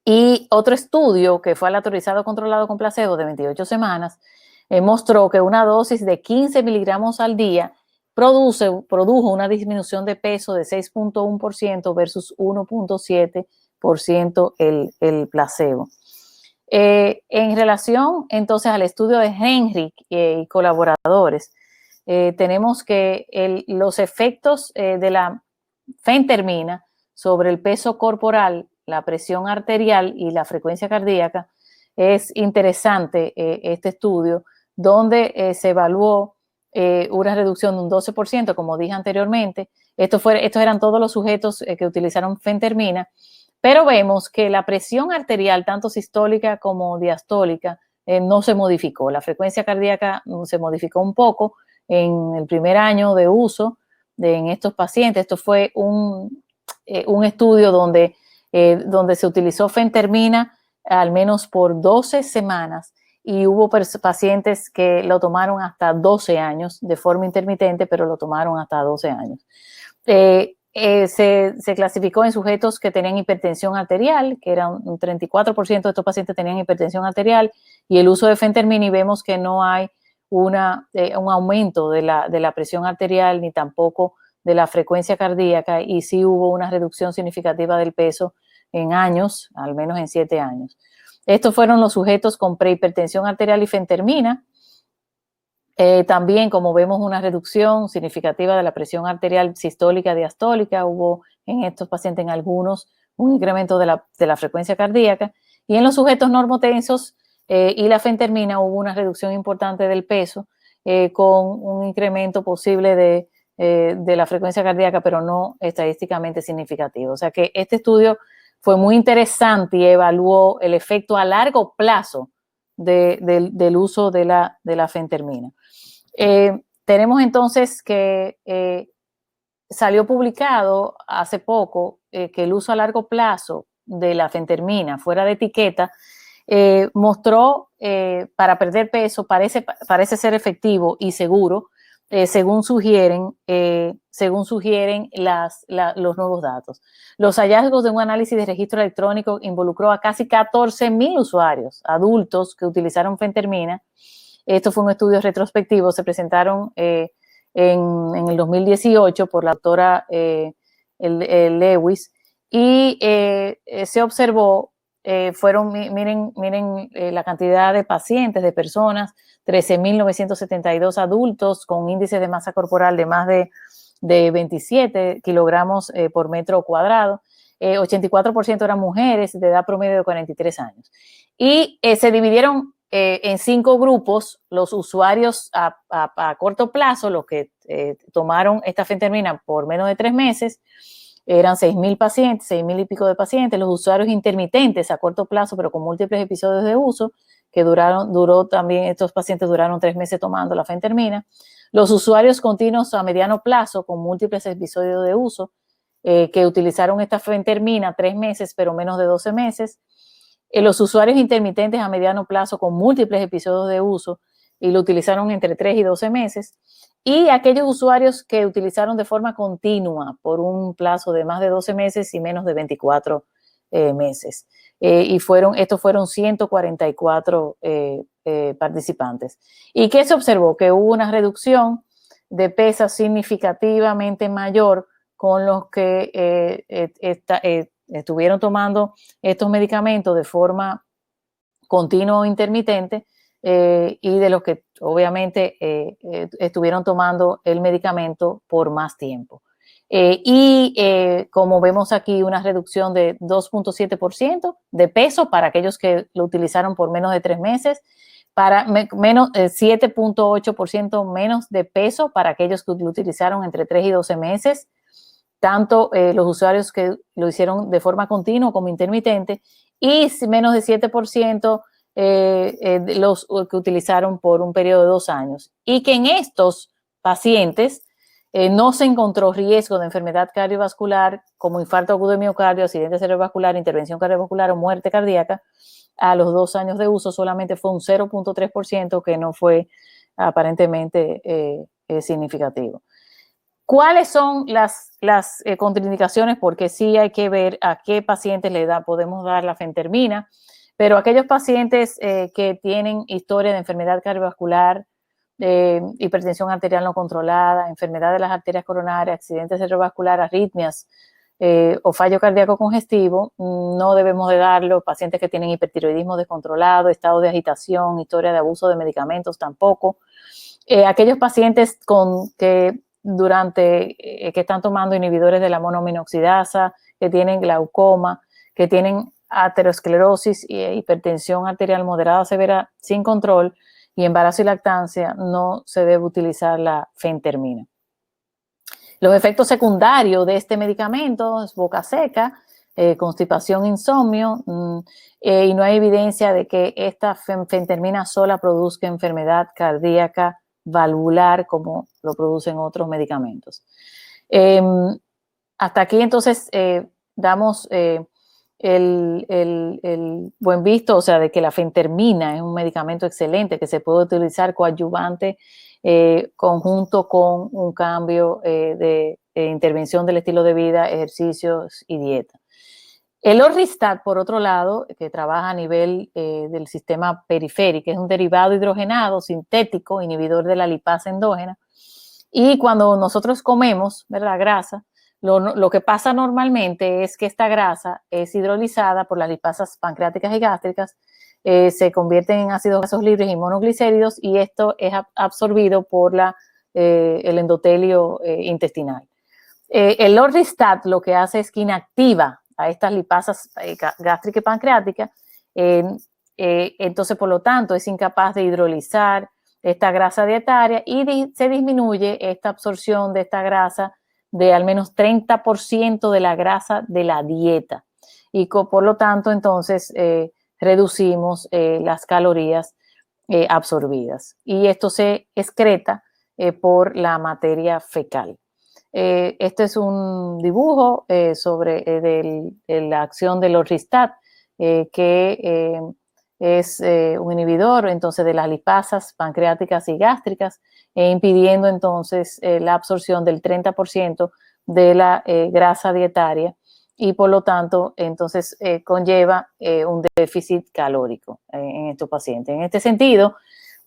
Y otro estudio que fue aleatorizado controlado con placebo de 28 semanas mostró que una dosis de 15 miligramos al día produjo una disminución de peso de 6.1% versus 1.7% el placebo. En relación entonces al estudio de Henry y colaboradores, tenemos que los efectos de la fentermina sobre el peso corporal, la presión arterial y la frecuencia cardíaca, es interesante este estudio donde se evaluó una reducción de un 12%, como dije anteriormente. Estos eran todos los sujetos que utilizaron fentermina, pero vemos que la presión arterial, tanto sistólica como diastólica, no se modificó. La frecuencia cardíaca se modificó un poco en el primer año de uso en estos pacientes. Esto fue un estudio donde se utilizó fentermina al menos por 12 semanas y hubo pacientes que lo tomaron hasta 12 años de forma intermitente, pero lo tomaron hasta 12 años. Se clasificó en sujetos que tenían hipertensión arterial, que era un 34% de estos pacientes tenían hipertensión arterial, y el uso de fentermina, y vemos que no hay un aumento de la presión arterial ni tampoco de la frecuencia cardíaca, y sí hubo una reducción significativa del peso en años, al menos en 7 años. Estos fueron los sujetos con prehipertensión arterial y fentermina. También, como vemos, una reducción significativa de la presión arterial sistólica, diastólica. Hubo en estos pacientes, en algunos, un incremento de la frecuencia cardíaca. Y en los sujetos normotensos y la fentermina hubo una reducción importante del peso con un incremento posible de la frecuencia cardíaca, pero no estadísticamente significativo. O sea que este estudio fue muy interesante y evaluó el efecto a largo plazo del uso de la fentermina. Tenemos entonces que salió publicado hace poco que el uso a largo plazo de la fentermina fuera de etiqueta mostró para perder peso parece ser efectivo y seguro, según sugieren los nuevos datos. Los hallazgos de un análisis de registro electrónico involucró a casi 14,000 usuarios adultos que utilizaron fentermina. Esto fue un estudio retrospectivo, se presentaron en el 2018 por la doctora Lewis y se observó, miren la cantidad de pacientes, de personas, 13,972 adultos con índice de masa corporal de más de 27 kilogramos por metro cuadrado. 84% eran mujeres de edad promedio de 43 años. Y se dividieron en 5 grupos, los usuarios a corto plazo, los que tomaron esta fentermina por menos de 3 meses, eran 6.000 pacientes, 6.000 y pico de pacientes. Los usuarios intermitentes a corto plazo, pero con múltiples episodios de uso, que duró también, estos pacientes duraron 3 meses tomando la fentermina. Los usuarios continuos a mediano plazo, con múltiples episodios de uso, que utilizaron esta fentermina 3 meses, pero menos de 12 meses. Los usuarios intermitentes a mediano plazo con múltiples episodios de uso y lo utilizaron entre 3 y 12 meses. Y aquellos usuarios que utilizaron de forma continua por un plazo de más de 12 meses y menos de 24 meses. Estos fueron 144 participantes. ¿Y qué se observó? Que hubo una reducción de pesas significativamente mayor con los que estuvieron tomando estos medicamentos de forma continua o intermitente y de los que obviamente estuvieron tomando el medicamento por más tiempo. Como vemos aquí, una reducción de 2.7% de peso para aquellos que lo utilizaron por menos de 3 meses, para 7.8% menos de peso para aquellos que lo utilizaron entre 3 y 12 meses, tanto los usuarios que lo hicieron de forma continua como intermitente, y menos de 7% los que utilizaron por un periodo de 2 años. Y que en estos pacientes no se encontró riesgo de enfermedad cardiovascular como infarto agudo de miocardio, accidente cerebrovascular, intervención cardiovascular o muerte cardíaca. A los 2 años de uso solamente fue un 0.3% que no fue aparentemente significativo. ¿Cuáles son las contraindicaciones? Porque sí hay que ver a qué pacientes podemos dar la fentermina, pero aquellos pacientes que tienen historia de enfermedad cardiovascular, hipertensión arterial no controlada, enfermedad de las arterias coronarias, accidente cerebrovascular, arritmias o fallo cardíaco congestivo, no debemos de darlo. Pacientes que tienen hipertiroidismo descontrolado, estado de agitación, historia de abuso de medicamentos tampoco. Aquellos pacientes que están tomando inhibidores de la monoaminoxidasa, que tienen glaucoma, que tienen aterosclerosis e hipertensión arterial moderada severa sin control y embarazo y lactancia, no se debe utilizar la fentermina. Los efectos secundarios de este medicamento es boca seca, constipación, insomnio, y no hay evidencia de que esta fentermina sola produzca enfermedad cardíaca valvular como lo producen otros medicamentos. Hasta aquí entonces damos el buen visto, o sea, de que la fentermina es un medicamento excelente que se puede utilizar coadyuvante conjunto con un cambio de intervención del estilo de vida, ejercicios y dieta. El Orlistat, por otro lado, que trabaja a nivel del sistema periférico, es un derivado hidrogenado sintético, inhibidor de la lipasa endógena. Y cuando nosotros comemos, ¿verdad?, grasa, lo que pasa normalmente es que esta grasa es hidrolizada por las lipasas pancreáticas y gástricas, se convierten en ácidos grasos libres y monoglicéridos, y esto es absorbido por el endotelio intestinal. El Orlistat lo que hace es que inactiva a estas lipasas gástricas y pancreáticas, entonces por lo tanto es incapaz de hidrolizar esta grasa dietaria y se disminuye esta absorción de esta grasa de al menos 30% de la grasa de la dieta, y por lo tanto entonces reducimos las calorías absorbidas, y esto se excreta por la materia fecal. Este es un dibujo sobre la acción del Orlistat, que es un inhibidor entonces de las lipasas pancreáticas y gástricas, impidiendo entonces la absorción del 30% de la grasa dietaria, y por lo tanto entonces conlleva un déficit calórico en estos pacientes. En este sentido,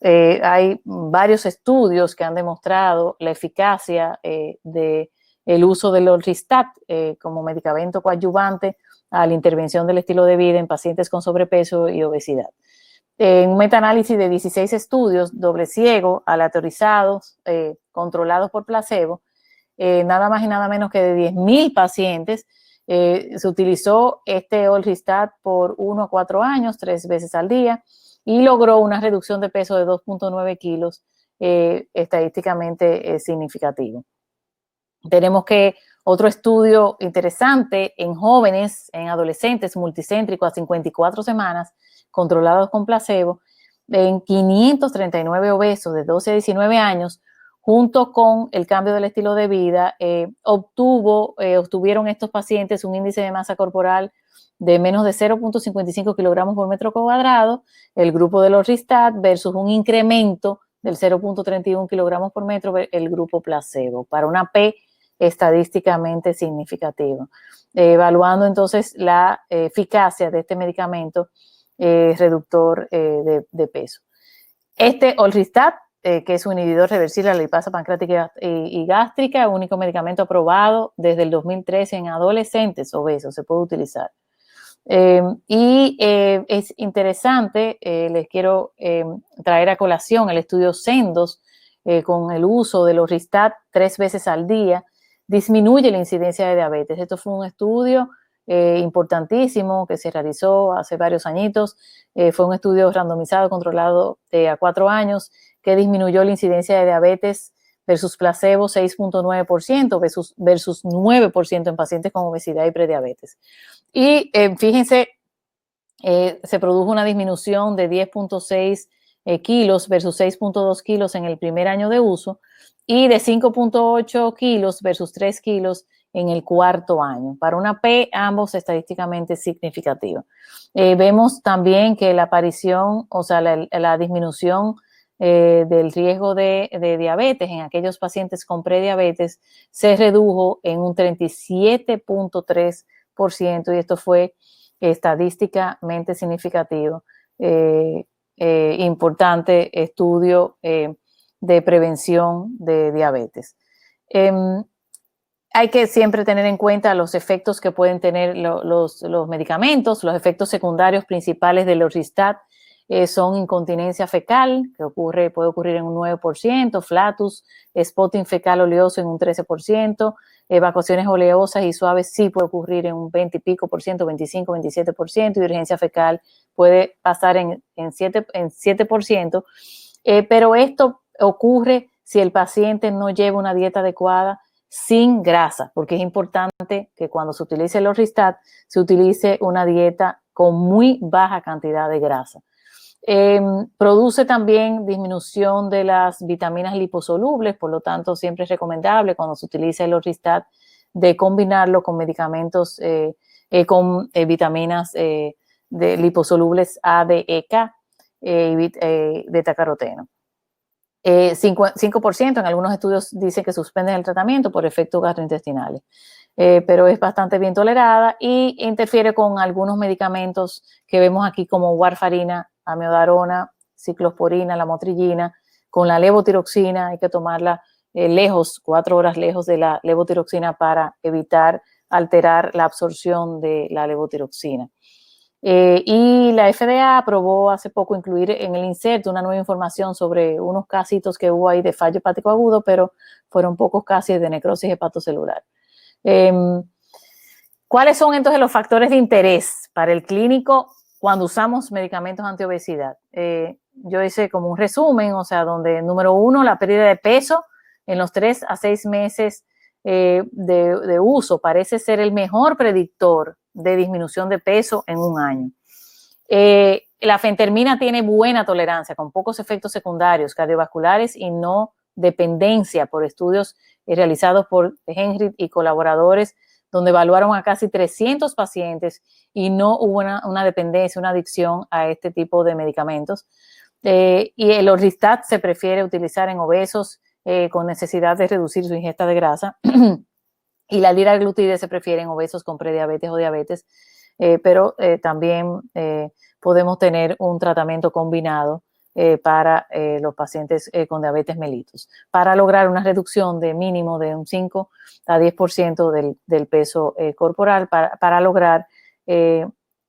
hay varios estudios que han demostrado la eficacia del uso del Orlistat como medicamento coadyuvante a la intervención del estilo de vida en pacientes con sobrepeso y obesidad. En un metaanálisis de 16 estudios doble ciego, aleatorizados, controlados por placebo, nada más y nada menos que de 10.000 pacientes, se utilizó este Orlistat por 1 a 4 años, 3 veces al día, y logró una reducción de peso de 2.9 kilos, estadísticamente significativo. Tenemos que otro estudio interesante en jóvenes, en adolescentes, multicéntrico a 54 semanas, controlados con placebo, en 539 obesos de 12 a 19 años, junto con el cambio del estilo de vida, obtuvieron estos pacientes un índice de masa corporal de menos de 0.55 kilogramos por metro cuadrado, el grupo de Lorristat versus un incremento del 0.31 kilogramos por metro, el grupo placebo, para una P estadísticamente significativa, evaluando entonces la eficacia de este medicamento reductor de peso. Este Lorristat, que es un inhibidor reversible de la lipasa pancreática y gástrica, único medicamento aprobado desde el 2013 en adolescentes obesos, se puede utilizar. Es interesante, les quiero traer a colación el estudio SENDOS, con el uso de Lorristat 3 veces al día, disminuye la incidencia de diabetes. Esto fue un estudio importantísimo que se realizó hace varios añitos. Fue un estudio randomizado, controlado a 4 años, que disminuyó la incidencia de diabetes versus placebo 6.9% versus 9% en pacientes con obesidad y prediabetes. Y fíjense, se produjo una disminución de 10.6 kilos versus 6.2 kilos en el primer año de uso y de 5.8 kilos versus 3 kilos en el cuarto año. Para una P, ambos estadísticamente significativos. Vemos también que la aparición, o sea, la disminución del riesgo de diabetes en aquellos pacientes con prediabetes se redujo en un 37.3%, y esto fue estadísticamente significativo. Importante estudio de prevención de diabetes. Hay que siempre tener en cuenta los efectos que pueden tener los medicamentos. Los efectos secundarios principales del Lorristat son incontinencia fecal, que puede ocurrir en un 9%, flatus, spotting fecal oleoso en un 13%, evacuaciones oleosas y suaves sí puede ocurrir en un 20 y pico por ciento, 25, 27%, y urgencia fecal puede pasar en 7%, pero esto ocurre si el paciente no lleva una dieta adecuada sin grasa, porque es importante que cuando se utilice el Lorristat se utilice una dieta con muy baja cantidad de grasa. Produce también disminución de las vitaminas liposolubles, por lo tanto siempre es recomendable cuando se utiliza el Lorristat de combinarlo con medicamentos con vitaminas de liposolubles A, D, E, K y beta-caroteno. 5% en algunos estudios dicen que suspenden el tratamiento por efectos gastrointestinales, pero es bastante bien tolerada y interfiere con algunos medicamentos que vemos aquí como warfarina, amiodarona, ciclosporina, lamotrigina. Con la levotiroxina hay que tomarla lejos, 4 horas lejos de la levotiroxina para evitar alterar la absorción de la levotiroxina. Y la FDA aprobó hace poco incluir en el inserto una nueva información sobre unos casitos que hubo ahí de fallo hepático agudo, pero fueron pocos casos de necrosis hepatocelular. ¿Cuáles son entonces los factores de interés para el clínico cuando usamos medicamentos antiobesidad? Yo hice como un resumen, o sea, donde número 1, la pérdida de peso en los 3 a 6 meses de uso parece ser el mejor predictor de disminución de peso en un año. La fentermina tiene buena tolerancia, con pocos efectos secundarios cardiovasculares y no dependencia, por estudios realizados por Henry y colaboradores, donde evaluaron a casi 300 pacientes y no hubo una dependencia, una adicción a este tipo de medicamentos. Y el Lorristat se prefiere utilizar en obesos con necesidad de reducir su ingesta de grasa, y la liraglutide se prefiere en obesos con prediabetes o diabetes, pero también podemos tener un tratamiento combinado para los pacientes con diabetes mellitus, para lograr una reducción de mínimo de un 5 a 10% del peso corporal, para lograr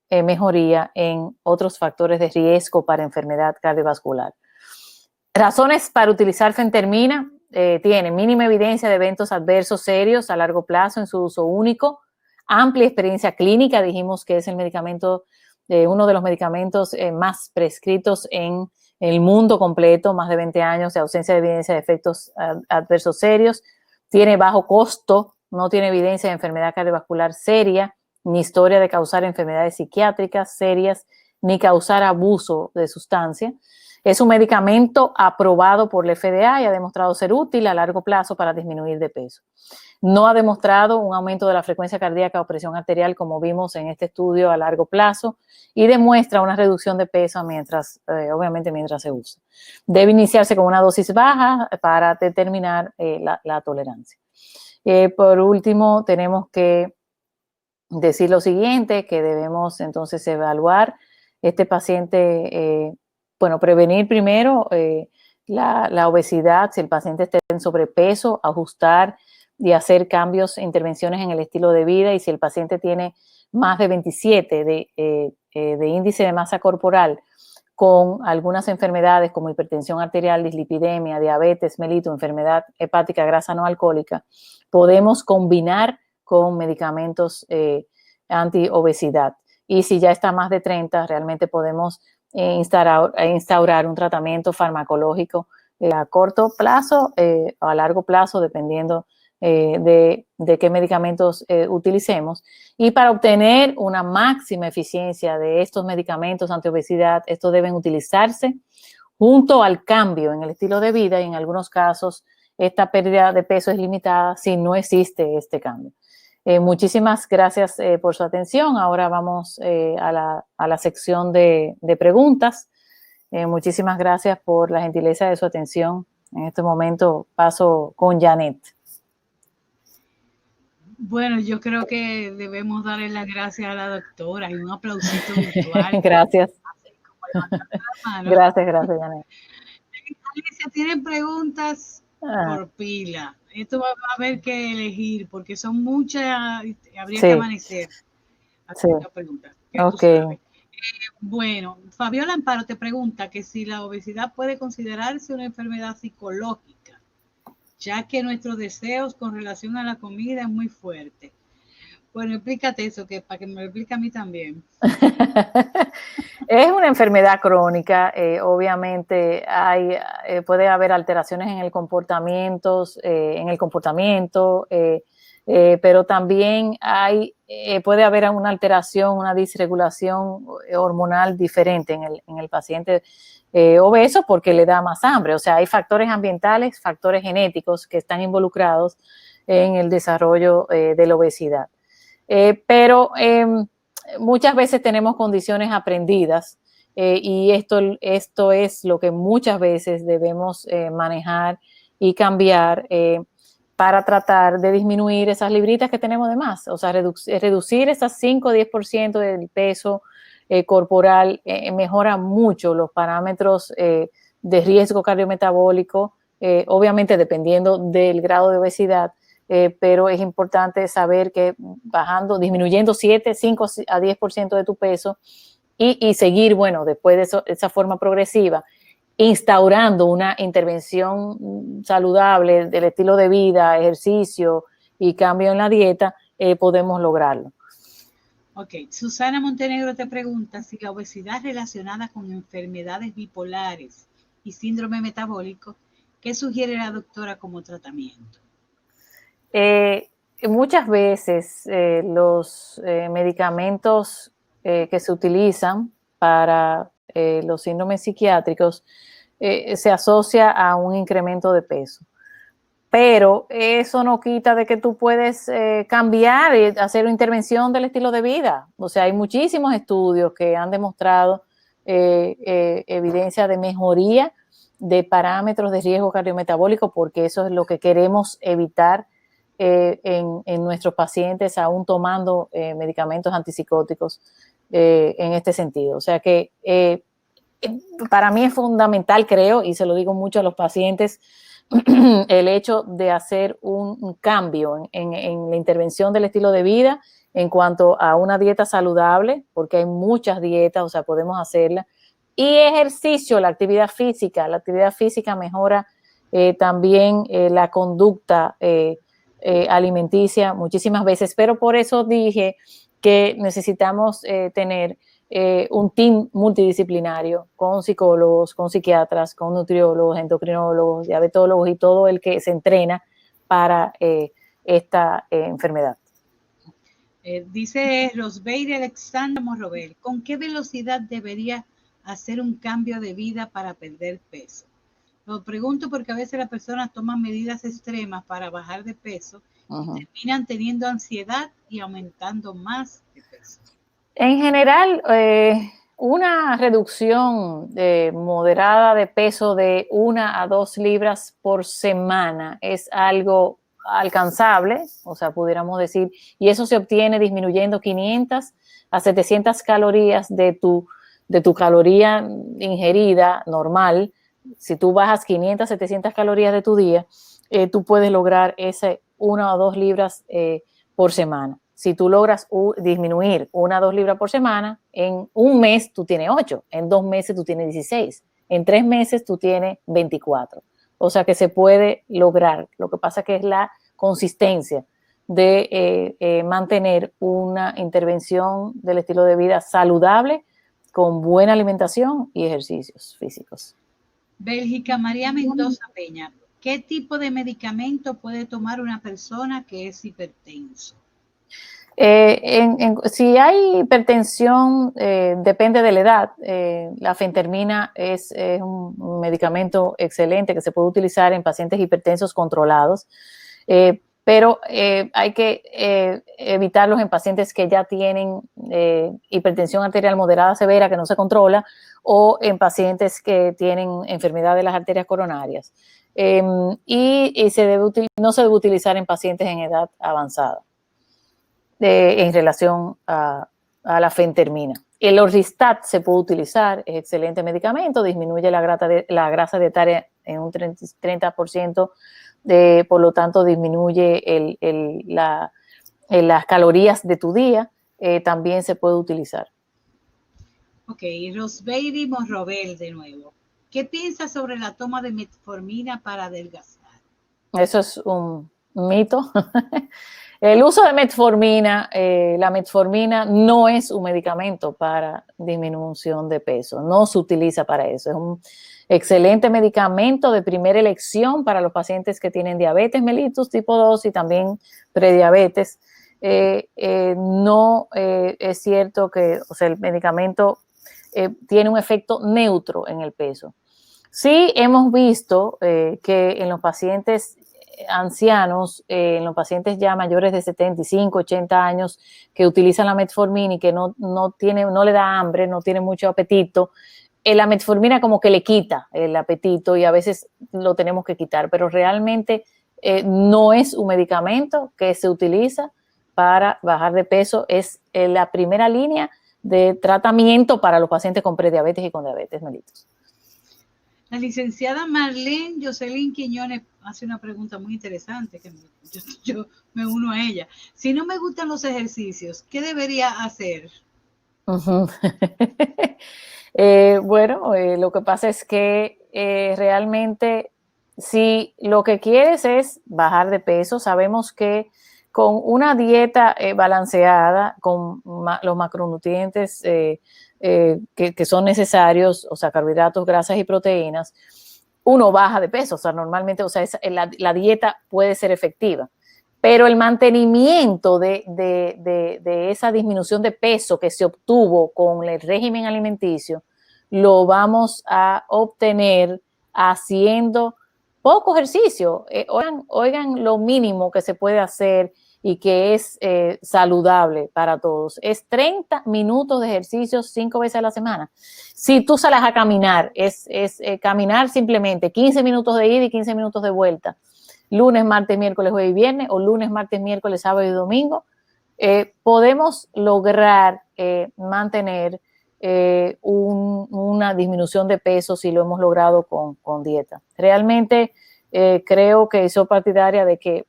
mejoría en otros factores de riesgo para enfermedad cardiovascular. Razones para utilizar fentermina: tiene mínima evidencia de eventos adversos serios a largo plazo en su uso único, amplia experiencia clínica, dijimos que es el medicamento uno de los medicamentos más prescritos en el mundo completo, más de 20 años de ausencia de evidencia de efectos adversos serios, tiene bajo costo, no tiene evidencia de enfermedad cardiovascular seria, ni historia de causar enfermedades psiquiátricas serias, ni causar abuso de sustancia. Es un medicamento aprobado por la FDA y ha demostrado ser útil a largo plazo para disminuir de peso. No ha demostrado un aumento de la frecuencia cardíaca o presión arterial, como vimos en este estudio, a largo plazo, y demuestra una reducción de peso obviamente mientras se usa. Debe iniciarse con una dosis baja para determinar la tolerancia. Por último, tenemos que decir lo siguiente, que debemos entonces evaluar este paciente, prevenir primero la obesidad, si el paciente está en sobrepeso, ajustar y hacer cambios, intervenciones en el estilo de vida, y si el paciente tiene más de 27 de índice de masa corporal con algunas enfermedades como hipertensión arterial, dislipidemia, diabetes, mellitus, enfermedad hepática grasa no alcohólica, podemos combinar con medicamentos anti-obesidad. Y si ya está más de 30, realmente podemos instaurar un tratamiento farmacológico a corto plazo o a largo plazo, dependiendo de qué medicamentos utilicemos. Y para obtener una máxima eficiencia de estos medicamentos antiobesidad, estos deben utilizarse junto al cambio en el estilo de vida, y en algunos casos esta pérdida de peso es limitada si no existe este cambio. Muchísimas gracias por su atención. Ahora vamos a la sección de preguntas. Muchísimas gracias por la gentileza de su atención. En este momento paso con Janet. Bueno, yo creo que debemos darle las gracias a la doctora y un aplausito virtual. Gracias. Gracias, Janet. Alicia, ¿tienen preguntas? Por pila? Esto va a haber que elegir porque son muchas, habría que amanecer haciendo preguntas. Okay. Bueno, Fabiola Amparo te pregunta que si la obesidad puede considerarse una enfermedad psicológica, ya que nuestros deseos con relación a la comida es muy fuerte. Bueno, explícate eso, que para que me lo explique a mí también. Es una enfermedad crónica, obviamente puede haber alteraciones en el comportamiento, pero también puede haber una alteración, una disregulación hormonal diferente en el paciente obeso, porque le da más hambre. O sea, hay factores ambientales, factores genéticos que están involucrados en el desarrollo de la obesidad. Pero muchas veces tenemos condiciones aprendidas y esto es lo que muchas veces debemos manejar y cambiar para tratar de disminuir esas libritas que tenemos de más. O sea, reducir esas 5 o 10% del peso corporal mejora mucho los parámetros de riesgo cardiometabólico, obviamente dependiendo del grado de obesidad. Pero es importante saber que disminuyendo 5 a 10% de tu peso y seguir, después de esa forma progresiva, instaurando una intervención saludable del estilo de vida, ejercicio y cambio en la dieta, podemos lograrlo. Ok, Susana Montenegro te pregunta si la obesidad relacionada con enfermedades bipolares y síndrome metabólico, ¿qué sugiere la doctora como tratamiento? Muchas veces los medicamentos que se utilizan para los síndromes psiquiátricos se asocia a un incremento de peso. Pero eso no quita de que tú puedes cambiar y hacer una intervención del estilo de vida. O sea, hay muchísimos estudios que han demostrado evidencia de mejoría de parámetros de riesgo cardiometabólico, porque eso es lo que queremos evitar en nuestros pacientes, aún tomando medicamentos antipsicóticos en este sentido. O sea que para mí es fundamental, creo, y se lo digo mucho a los pacientes, el hecho de hacer un cambio en la intervención del estilo de vida en cuanto a una dieta saludable, porque hay muchas dietas, o sea, podemos hacerla, y ejercicio, la actividad física. La actividad física mejora también la conducta alimenticia muchísimas veces, pero por eso dije que necesitamos tener un team multidisciplinario con psicólogos, con psiquiatras, con nutriólogos, endocrinólogos, diabetólogos y todo el que se entrena para esta enfermedad. Dice Rosbeire Alexandra Morrobel, ¿con qué velocidad debería hacer un cambio de vida para perder peso? Lo pregunto porque a veces las personas toman medidas extremas para bajar de peso y terminan teniendo ansiedad y aumentando más de peso. En general, una reducción moderada de peso de 1 a 2 libras por semana es algo alcanzable, o sea, pudiéramos decir, y eso se obtiene disminuyendo 500 a 700 calorías de tu caloría ingerida normal. Si tú bajas 500 a 700 calorías de tu día, tú puedes lograr ese 1 o 2 libras por semana. Si tú logras disminuir 1 a 2 libras por semana, en un mes tú tienes 8, en 2 meses tú tienes 16, en 3 meses tú tienes 24. O sea que se puede lograr. Lo que pasa que es la consistencia de mantener una intervención del estilo de vida saludable con buena alimentación y ejercicios físicos. Bélgica María Mendoza Peña, ¿qué tipo de medicamento puede tomar una persona que es hipertenso? Si hay hipertensión, depende de la edad. La fentermina es un medicamento excelente que se puede utilizar en pacientes hipertensos controlados, pero hay que evitarlos en pacientes que ya tienen hipertensión arterial moderada severa que no se controla, o en pacientes que tienen enfermedad de las arterias coronarias. Y no se debe utilizar en pacientes en edad avanzada. En relación a la fentermina. El Orlistat se puede utilizar, es excelente medicamento, disminuye la grasa dietaria en un 30%, por lo tanto disminuye las calorías de tu día, también se puede utilizar. Ok, Rosbeiri Morrobel de nuevo. ¿Qué piensas sobre la toma de metformina para adelgazar? Eso es un mito. El uso de metformina, la metformina no es un medicamento para disminución de peso, no se utiliza para eso. Es un excelente medicamento de primera elección para los pacientes que tienen diabetes mellitus tipo 2 y también prediabetes. No es cierto que, o sea, el medicamento tiene un efecto neutro en el peso. Sí hemos visto que en los pacientes ancianos, en los pacientes ya mayores de 75, 80 años que utilizan la metformina y que no le da hambre, no tiene mucho apetito, la metformina como que le quita el apetito y a veces lo tenemos que quitar, pero realmente no es un medicamento que se utiliza para bajar de peso, es la primera línea de tratamiento para los pacientes con prediabetes y con diabetes mellitus. La licenciada Marlene Jocelyn Quiñones hace una pregunta muy interesante, que yo me uno a ella. Si no me gustan los ejercicios, ¿qué debería hacer? Bueno, lo que pasa es que realmente si lo que quieres es bajar de peso, sabemos que con una dieta balanceada, con los macronutrientes que son necesarios, o sea, carbohidratos, grasas y proteínas, uno baja de peso. O sea, normalmente, o sea, la dieta puede ser efectiva, pero el mantenimiento de esa disminución de peso que se obtuvo con el régimen alimenticio, lo vamos a obtener haciendo poco ejercicio. Oigan lo mínimo que se puede hacer y que es saludable para todos. Es 30 minutos de ejercicio 5 veces a la semana. Si tú sales a caminar, es caminar simplemente 15 minutos de ida y 15 minutos de vuelta. Lunes, martes, miércoles, jueves y viernes, o lunes, martes, miércoles, sábado y domingo, podemos lograr mantener una disminución de peso si lo hemos logrado con dieta. Realmente creo que soy partidaria de que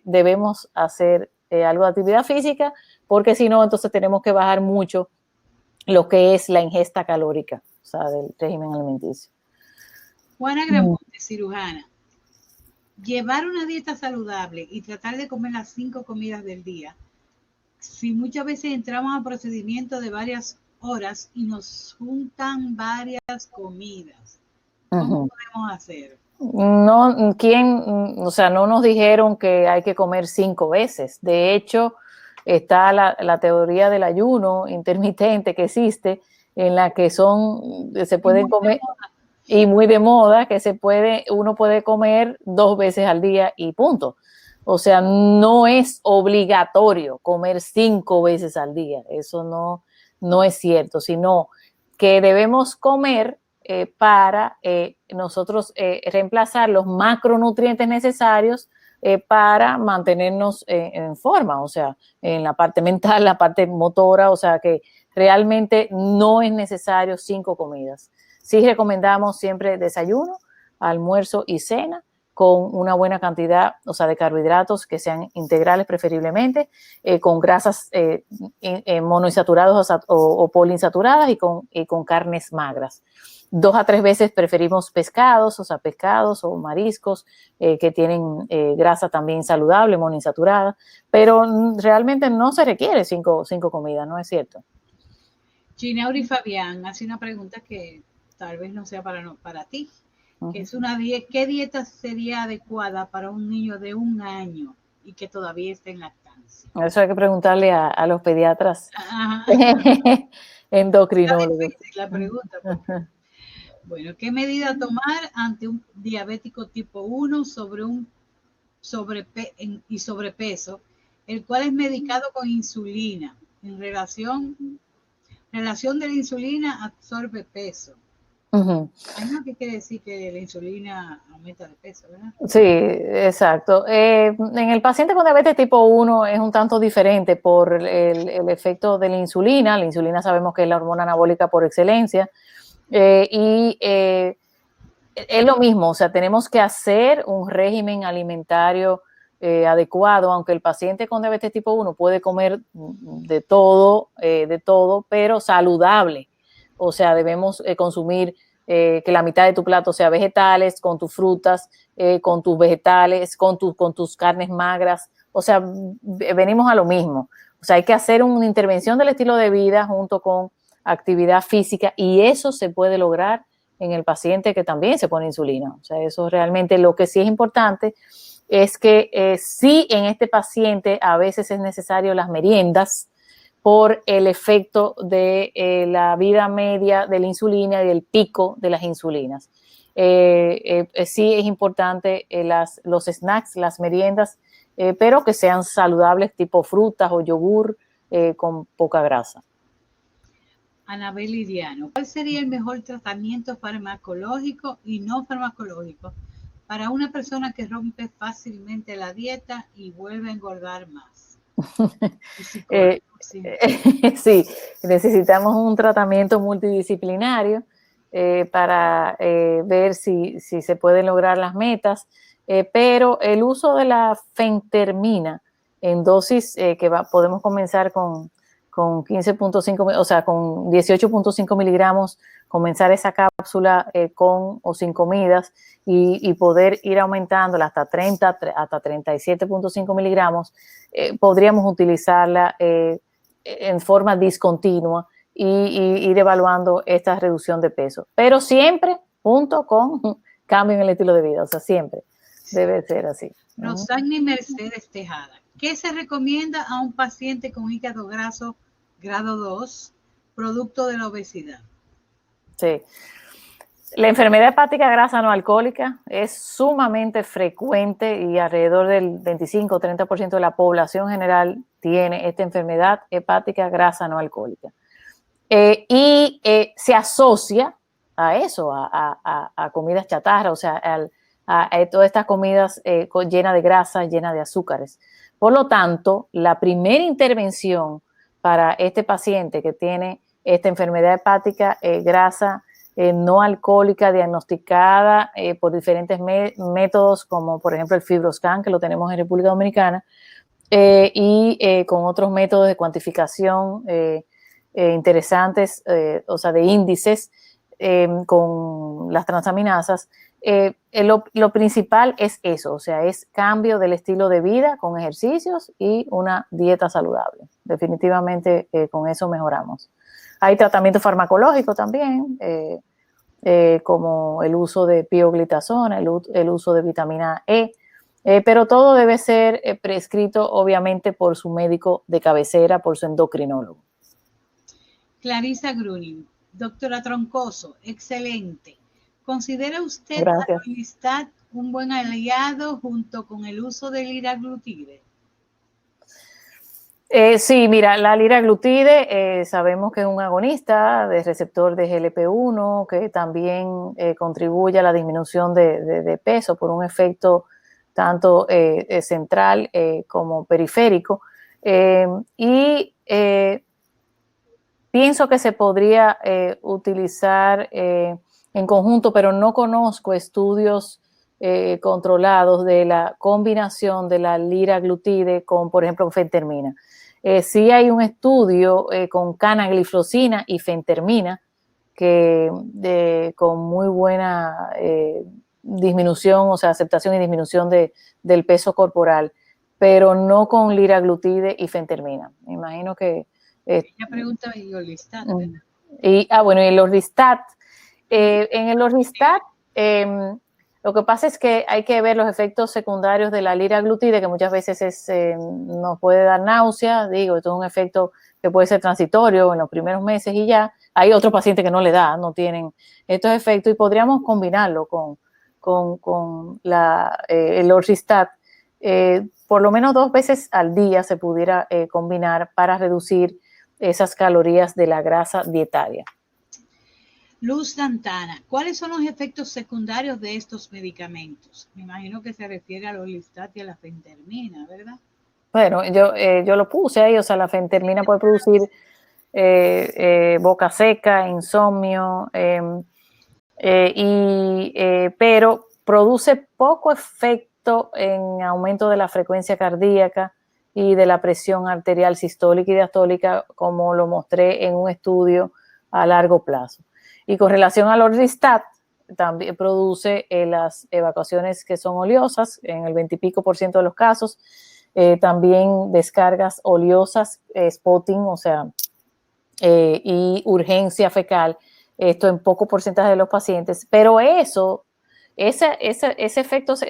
debemos hacer algo de actividad física, porque si no, entonces tenemos que bajar mucho lo que es la ingesta calórica, o sea, del régimen alimenticio. Juana Gramonte, cirujana. Llevar una dieta saludable y tratar de comer las 5 comidas del día. Si muchas veces entramos a procedimientos de varias horas y nos juntan varias comidas. ¿Cómo podemos hacer? No, o sea, no nos dijeron que hay que comer 5 veces. De hecho, está la teoría del ayuno intermitente que existe, en la que se pueden comer, y muy de moda, que uno puede comer 2 veces al día y punto. O sea, no es obligatorio comer 5 veces al día. Eso no es cierto, sino que debemos comer para nosotros reemplazar los macronutrientes necesarios para mantenernos en forma, o sea, en la parte mental, la parte motora, o sea que realmente no es necesario 5 comidas. Sí recomendamos siempre desayuno, almuerzo y cena con una buena cantidad, o sea, de carbohidratos que sean integrales preferiblemente, con grasas monoinsaturadas o poliinsaturadas y con carnes magras. 2 a 3 veces preferimos pescados o mariscos que tienen grasa también saludable, monoinsaturada, pero realmente no se requiere 5 comidas, ¿no es cierto? Gineuri Fabián hace una pregunta que tal vez no sea para ti, que es ¿qué dieta sería adecuada para un niño de 1 año y que todavía esté en lactancia? Eso hay que preguntarle a los pediatras endocrinólogos. La pregunta, porque, bueno, ¿qué medida tomar ante un diabético tipo 1 y sobrepeso, el cual es medicado con insulina? En relación de la insulina absorbe peso. Hay no que quiere decir que la insulina aumenta de peso, ¿verdad? Sí, exacto. En el paciente con diabetes tipo 1 es un tanto diferente por el efecto de la insulina. La insulina sabemos que es la hormona anabólica por excelencia. Es lo mismo, o sea, tenemos que hacer un régimen alimentario adecuado, aunque el paciente con diabetes tipo 1 puede comer de todo, pero saludable. O sea, debemos consumir que la mitad de tu plato sea vegetales, con tus frutas, con tus vegetales, con tus carnes magras. O sea, venimos a lo mismo. O sea, hay que hacer una intervención del estilo de vida junto con actividad física, y eso se puede lograr en el paciente que también se pone insulina. O sea, eso realmente lo que sí es importante es que sí, en este paciente a veces es necesario las meriendas por el efecto de la vida media de la insulina y del pico de las insulinas. Sí es importante los snacks, las meriendas, pero que sean saludables, tipo frutas o yogur con poca grasa. Anabel Lidiano, ¿cuál sería el mejor tratamiento farmacológico y no farmacológico para una persona que rompe fácilmente la dieta y vuelve a engordar más? Sí, necesitamos un tratamiento multidisciplinario para ver si se pueden lograr las metas, pero el uso de la fentermina en dosis podemos comenzar con 15.5, o sea, con 18.5 miligramos, comenzar esa cápsula con o sin comidas y poder ir aumentándola hasta 37.5 miligramos. Podríamos utilizarla en forma discontinua y ir evaluando esta reducción de peso, pero siempre junto con cambio en el estilo de vida, o sea, siempre debe ser así. Rosagni Mercedes Tejada, ¿qué se recomienda a un paciente con hígado graso grado 2, producto de la obesidad? Sí. La enfermedad hepática grasa no alcohólica es sumamente frecuente y alrededor del 25 o 30% de la población general tiene esta enfermedad hepática grasa no alcohólica. Y se asocia a eso, a comidas chatarra, o sea, a todas estas comidas llenas de grasa, llenas de azúcares. Por lo tanto, la primera intervención para este paciente que tiene esta enfermedad hepática grasa no alcohólica diagnosticada por diferentes métodos, como por ejemplo el FibroScan, que lo tenemos en República Dominicana, y con otros métodos de cuantificación interesantes, o sea, de índices, con las transaminasas, lo principal es eso, o sea, es cambio del estilo de vida con ejercicios y una dieta saludable. Definitivamente con eso mejoramos. Hay tratamiento farmacológico también, como el uso de pioglitazona, el uso de vitamina E, pero todo debe ser prescrito obviamente por su médico de cabecera, por su endocrinólogo. Clarisa Gruning, doctora Troncoso, excelente. ¿Considera usted Gracias. a Orlistat un buen aliado junto con el uso del liraglutide? Sí, mira, la liraglutide sabemos que es un agonista de receptor de GLP-1 que también contribuye a la disminución de peso por un efecto tanto central como periférico. Pienso que se podría utilizar en conjunto, pero no conozco estudios controlados de la combinación de la liraglutide con, por ejemplo, fentermina. Sí hay un estudio con canagliflozina y fentermina con muy buena disminución, o sea, aceptación y disminución del peso corporal, pero no con liraglutide y fentermina. Me imagino que Ella pregunta y Orlistat, ¿verdad? Bueno, y el Orlistat, en el Orlistat, lo que pasa es que hay que ver los efectos secundarios de la liraglutide, que muchas veces nos puede dar náusea, digo, esto es un efecto que puede ser transitorio en los primeros meses y ya. Hay otros pacientes que no le da, no tienen estos efectos y podríamos combinarlo con el Orlistat. Por lo menos 2 veces al día se pudiera combinar para reducir esas calorías de la grasa dietaria. Luz Santana, ¿cuáles son los efectos secundarios de estos medicamentos? Me imagino que se refiere al Orlistat y a la fentermina, ¿verdad? Bueno, yo lo puse ahí, o sea, la fentermina puede producir boca seca, insomnio, pero produce poco efecto en aumento de la frecuencia cardíaca y de la presión arterial sistólica y diastólica, como lo mostré en un estudio a largo plazo. Y con relación al Orlistat, también produce las evacuaciones que son oleosas, en el 20 y pico % de los casos, también descargas oleosas, spotting, o sea, y urgencia fecal, esto en poco porcentaje de los pacientes, pero esos efectos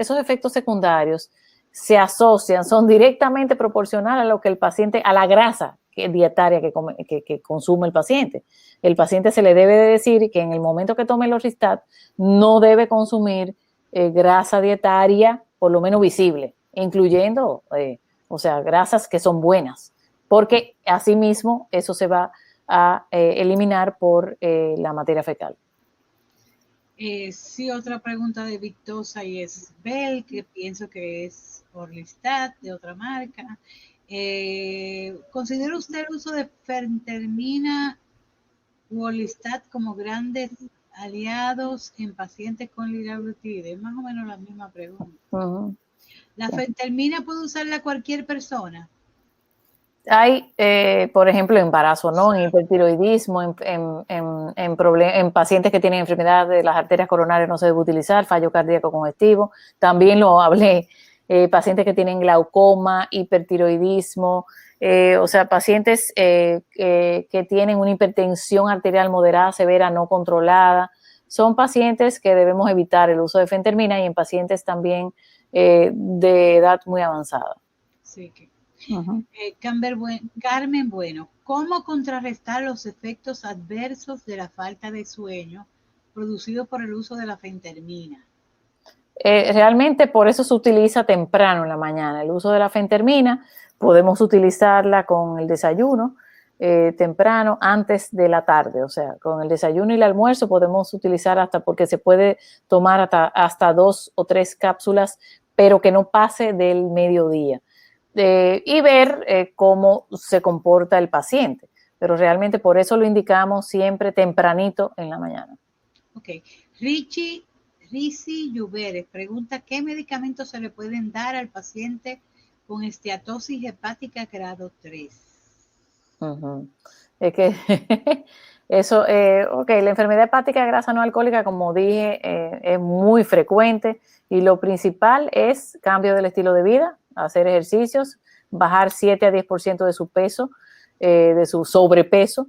secundarios se asocian, son directamente proporcionales a lo que el paciente, a la grasa dietaria que consume el paciente. El paciente se le debe de decir que en el momento que tome el Orlistat no debe consumir grasa dietaria, por lo menos visible, incluyendo, o sea, grasas que son buenas, porque asimismo eso se va a eliminar por la materia fecal. Sí, otra pregunta de Victosa y Esbel, que pienso que es Orlistat, de otra marca. ¿Considera usted el uso de fentermina u Orlistat como grandes aliados en pacientes con liraglutide? Es más o menos la misma pregunta. Uh-huh. ¿La fentermina puede usarla cualquier persona? Hay, por ejemplo, embarazo, ¿no? En hipertiroidismo, en pacientes que tienen enfermedad de las arterias coronarias no se debe utilizar, fallo cardíaco congestivo. También lo hablé, pacientes que tienen glaucoma, hipertiroidismo, o sea, pacientes que tienen una hipertensión arterial moderada, severa, no controlada. Son pacientes que debemos evitar el uso de fentermina y en pacientes también de edad muy avanzada. Sí, que Uh-huh. Carmen Bueno, ¿cómo contrarrestar los efectos adversos de la falta de sueño producidos por el uso de la fentermina? Realmente por eso se utiliza temprano en la mañana. El uso de la fentermina podemos utilizarla con el desayuno temprano antes de la tarde, o sea, con el desayuno y el almuerzo podemos utilizar porque se puede tomar hasta 2 o 3 cápsulas, pero que no pase del mediodía. Y ver cómo se comporta el paciente. Pero realmente por eso lo indicamos siempre tempranito en la mañana. Ok. Risi Lluveres pregunta ¿qué medicamentos se le pueden dar al paciente con esteatosis hepática grado 3? Uh-huh. Es que Eso, ok, la enfermedad hepática de grasa no alcohólica, como dije, es muy frecuente y lo principal es cambio del estilo de vida, hacer ejercicios, bajar 7 a 10% de su peso, de su sobrepeso.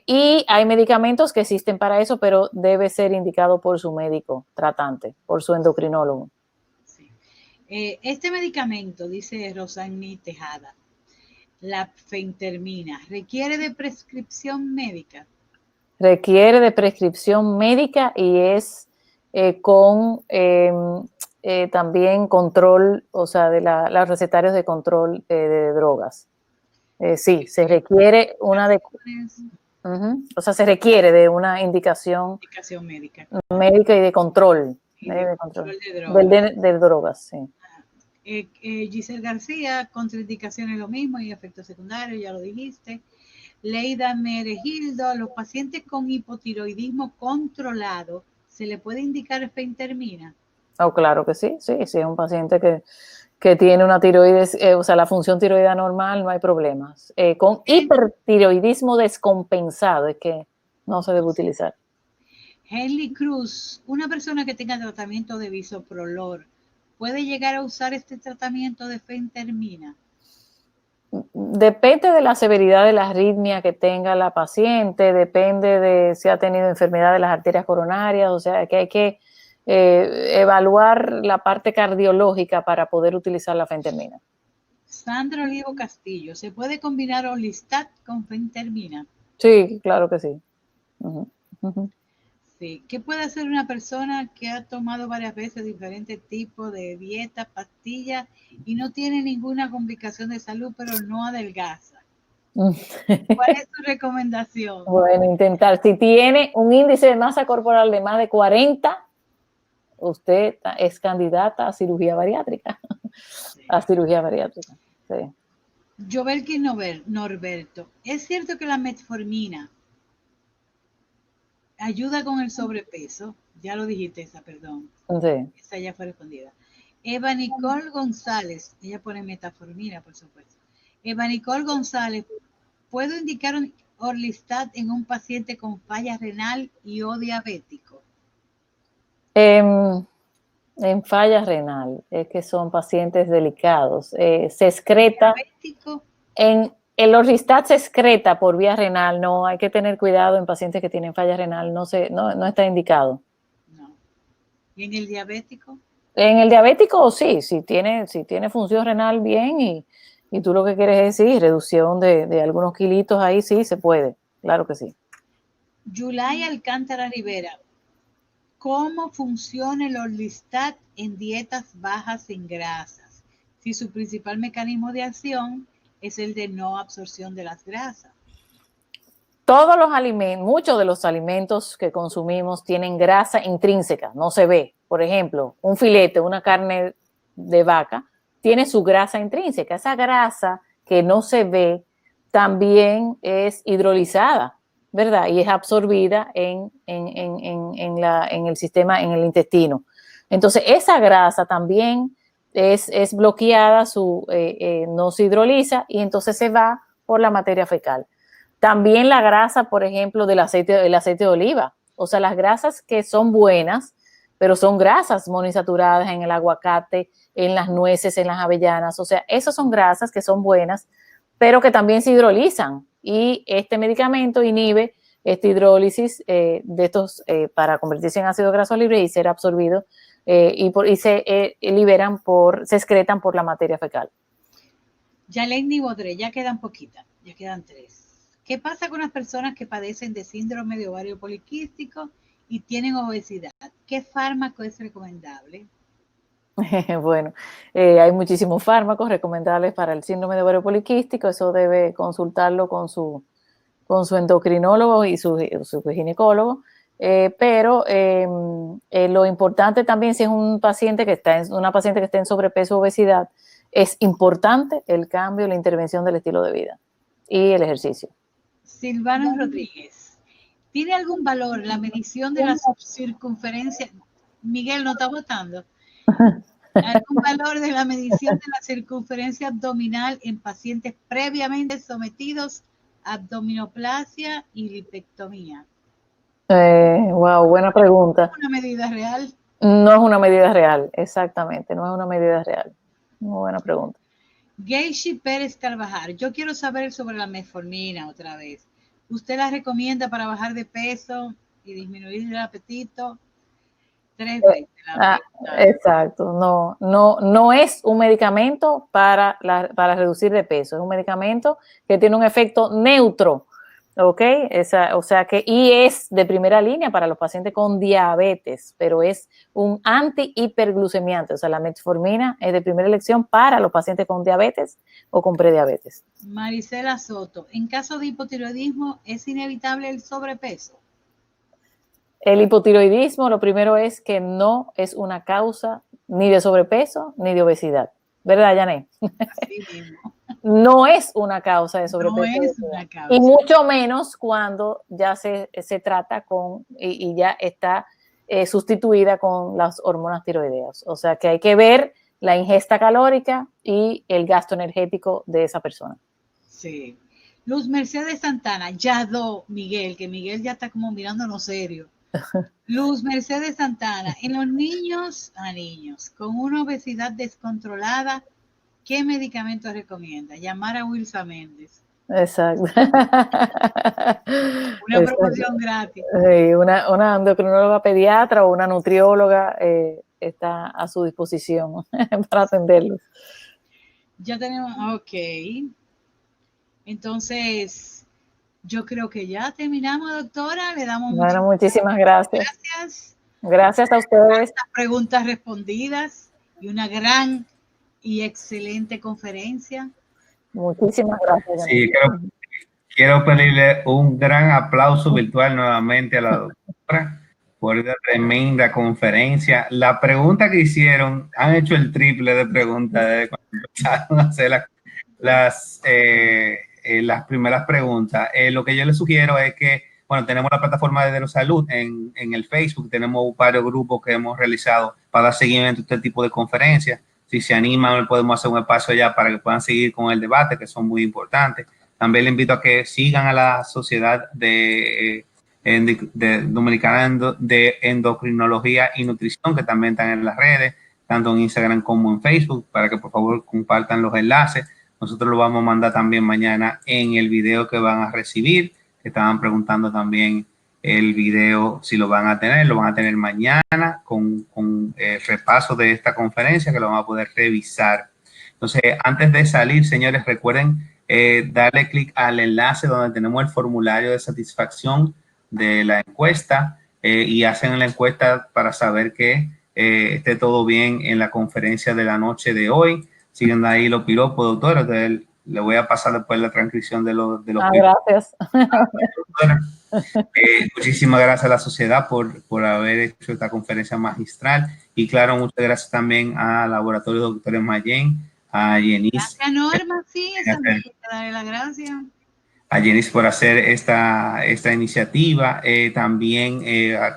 Y hay medicamentos que existen para eso, pero debe ser indicado por su médico tratante, por su endocrinólogo. Sí. Este medicamento, dice Rosani Tejada, la fentermina, ¿requiere de prescripción médica? Requiere de prescripción médica y es con también control, o sea, de los recetarios de control de drogas. Sí, se requiere una de... O sea, se requiere de una indicación médica médica y de control. y de control de drogas. De drogas, sí. Giselle García, contraindicaciones lo mismo y efectos secundarios, ya lo dijiste. Leida Meregildo, a los pacientes con hipotiroidismo controlado, ¿se le puede indicar fentermina? Oh, claro que sí, sí, sí, es un paciente que tiene una tiroides, o sea, la función tiroidea normal, no hay problemas. Con hipertiroidismo descompensado es que no se debe utilizar. Henley Cruz, una persona que tenga tratamiento de bisoprolol, ¿puede llegar a usar este tratamiento de fentermina? Depende de la severidad de la arritmia que tenga la paciente, depende de si ha tenido enfermedad de las arterias coronarias, o sea, que hay que evaluar la parte cardiológica para poder utilizar la fentermina. Sandra Olivo Castillo, ¿se puede combinar Orlistat con fentermina? Sí, claro que sí. Uh-huh. Uh-huh. Sí. ¿Qué puede hacer una persona que ha tomado varias veces diferentes tipos de dieta, pastillas y no tiene ninguna complicación de salud, pero no adelgaza? ¿Cuál es tu recomendación? Bueno, intentar. Si tiene un índice de masa corporal de más de 40, usted es candidata a cirugía bariátrica. Sí. A cirugía bariátrica, sí. Jovelkin Norberto, ¿es cierto que la metformina ayuda con el sobrepeso? Ya lo dijiste esa, perdón. Sí. Esa ya fue respondida. Eva Nicole González, ella pone metformina, por supuesto. Eva Nicole González, ¿puedo indicar un Orlistat en un paciente con falla renal y o diabético? En falla renal, es que son pacientes delicados. Se excreta. ¿Diabético? El Orlistat se excreta por vía renal, no hay que tener cuidado en pacientes que tienen falla renal, no está indicado. No. ¿Y en el diabético? En el diabético sí, si tiene función renal bien y tú lo que quieres decir, reducción de algunos kilitos ahí, sí, se puede, claro que sí. Yulay Alcántara Rivera, ¿cómo funciona el Orlistat en dietas bajas en grasas? Si su principal mecanismo de acción es el de no absorción de las grasas. Todos los alimentos, muchos de los alimentos que consumimos tienen grasa intrínseca, no se ve. Por ejemplo, un filete, una carne de vaca, tiene su grasa intrínseca. Esa grasa que no se ve también es hidrolizada, ¿verdad? Y es absorbida en el sistema, en el intestino. Entonces, esa grasa también es bloqueada, no se hidroliza y entonces se va por la materia fecal. También la grasa, por ejemplo, el aceite de oliva. O sea, las grasas que son buenas, pero son grasas monoinsaturadas en el aguacate, en las nueces, en las avellanas. O sea, esas son grasas que son buenas, pero que también se hidrolizan. Y este medicamento inhibe esta hidrólisis de estos para convertirse en ácido graso libre y ser absorbido y se liberan se excretan por la materia fecal. Yaleni Bodré, ya quedan poquitas, ya quedan 3. ¿Qué pasa con las personas que padecen de síndrome de ovario poliquístico y tienen obesidad? ¿Qué fármaco es recomendable? Bueno, hay muchísimos fármacos recomendables para el síndrome de ovario poliquístico. Eso debe consultarlo con su endocrinólogo y su ginecólogo. Pero lo importante también, si es una paciente que está en sobrepeso o obesidad, es importante el cambio, la intervención del estilo de vida y el ejercicio. Silvano Rodríguez, ¿tiene algún valor la medición de la circunferencia? Miguel, ¿no está votando? ¿Algún valor de la medición de la circunferencia abdominal en pacientes previamente sometidos abdominoplastia y lipectomía. Wow, buena pregunta. ¿Es una medida real? No es una medida real, exactamente, no es una medida real. Muy buena pregunta. Geishi Pérez Carvajal, yo quiero saber sobre la metformina otra vez. ¿Usted la recomienda para bajar de peso y disminuir el apetito? 3 veces la pregunta. Exacto, no es un medicamento para reducir de peso, es un medicamento que tiene un efecto neutro, ¿ok? O sea que, y es de primera línea para los pacientes con diabetes, pero es un anti-hiperglucemiante, o sea, la metformina es de primera elección para los pacientes con diabetes o con prediabetes. Marisela Soto, en caso de hipotiroidismo, ¿es inevitable el sobrepeso? El hipotiroidismo, lo primero es que no es una causa ni de sobrepeso ni de obesidad. ¿Verdad, Yané? Así mismo. No es una causa de sobrepeso. No es una causa. Y mucho menos cuando ya se trata con y ya está sustituida con las hormonas tiroideas. O sea que hay que ver la ingesta calórica y el gasto energético de esa persona. Sí. Luz Mercedes Santana, Miguel, que Miguel ya está como mirándonos serio. Luz Mercedes Santana, en los niños con una obesidad descontrolada, ¿qué medicamento recomienda? Llamar a Wilsa Méndez. Exacto. Una promoción gratis. Una endocrinóloga pediatra o una nutrióloga está a su disposición para atenderlos. Ya tenemos, ok. Entonces, yo creo que ya terminamos, doctora. Le damos muchísimas gracias. Gracias. Gracias a ustedes. Las preguntas respondidas y una gran y excelente conferencia. Muchísimas gracias. Sí, quiero pedirle un gran aplauso virtual nuevamente a la doctora por esta tremenda conferencia. La pregunta que hicieron, han hecho el triple de preguntas desde cuando empezaron a hacer las primeras preguntas. Lo que yo les sugiero es que, bueno, tenemos la plataforma de Derosalud en el Facebook, tenemos varios grupos que hemos realizado para dar seguimiento a este tipo de conferencias. Si se animan, podemos hacer un espacio allá para que puedan seguir con el debate, que son muy importantes. También les invito a que sigan a la Sociedad Dominicana de Endocrinología y Nutrición, que también están en las redes, tanto en Instagram como en Facebook, para que por favor compartan los enlaces. Nosotros lo vamos a mandar también mañana en el video que van a recibir, que estaban preguntando también el video si lo van a tener mañana con el repaso de esta conferencia, que lo van a poder revisar. Entonces, antes de salir, señores, recuerden darle clic al enlace donde tenemos el formulario de satisfacción de la encuesta y hacen la encuesta para saber que esté todo bien en la conferencia de la noche de hoy. Siguen ahí los piropos, doctora. Entonces, le voy a pasar después la transcripción de los gracias. Muchísimas gracias a la sociedad por haber hecho esta conferencia magistral. Y claro, muchas gracias también a Laboratorio Doctores Mayen, a Yenis. Gracias, Norma, sí, esa me darle las gracias. A Yenis por hacer esta iniciativa. También,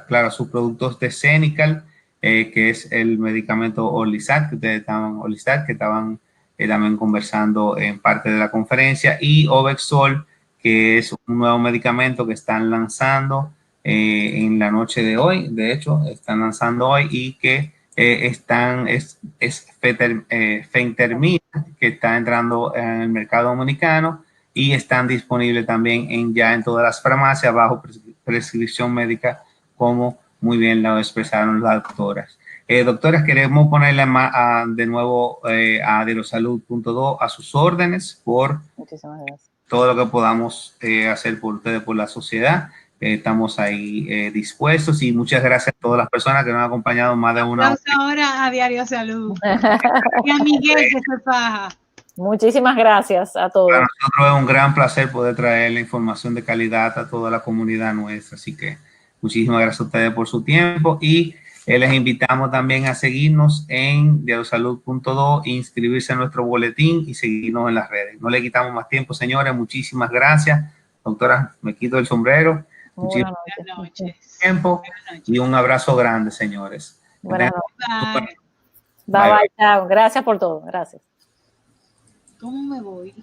claro, a sus productos de Senical, que es el medicamento Orlistat, que estaban también conversando en parte de la conferencia, y Ovexol, que es un nuevo medicamento que están lanzando en la noche de hoy. De hecho, están lanzando hoy y que es Fentermina, que está entrando en el mercado dominicano y están disponibles también ya en todas las farmacias bajo prescripción médica, como muy bien lo expresaron las doctoras. Doctoras, queremos ponerle de nuevo a Derosalud.do a sus órdenes por Muchísimas gracias. Todo lo que podamos hacer por ustedes, por la sociedad. Estamos ahí dispuestos, y muchas gracias a todas las personas que nos han acompañado más de una hora. Ahora a Diario Salud. Y a Miguel, que se faja. Muchísimas gracias a todos. Para nosotros es un gran placer poder traer la información de calidad a toda la comunidad nuestra. Así que muchísimas gracias a ustedes por su tiempo, y les invitamos también a seguirnos en diariosalud.do, inscribirse a nuestro boletín y seguirnos en las redes. No le quitamos más tiempo, señores. Muchísimas gracias. Doctora, me quito el sombrero. Buenas noches. Tiempo y un abrazo grande, señores. Buenas noches. Bye, chao. Gracias por todo. Gracias. ¿Cómo me voy?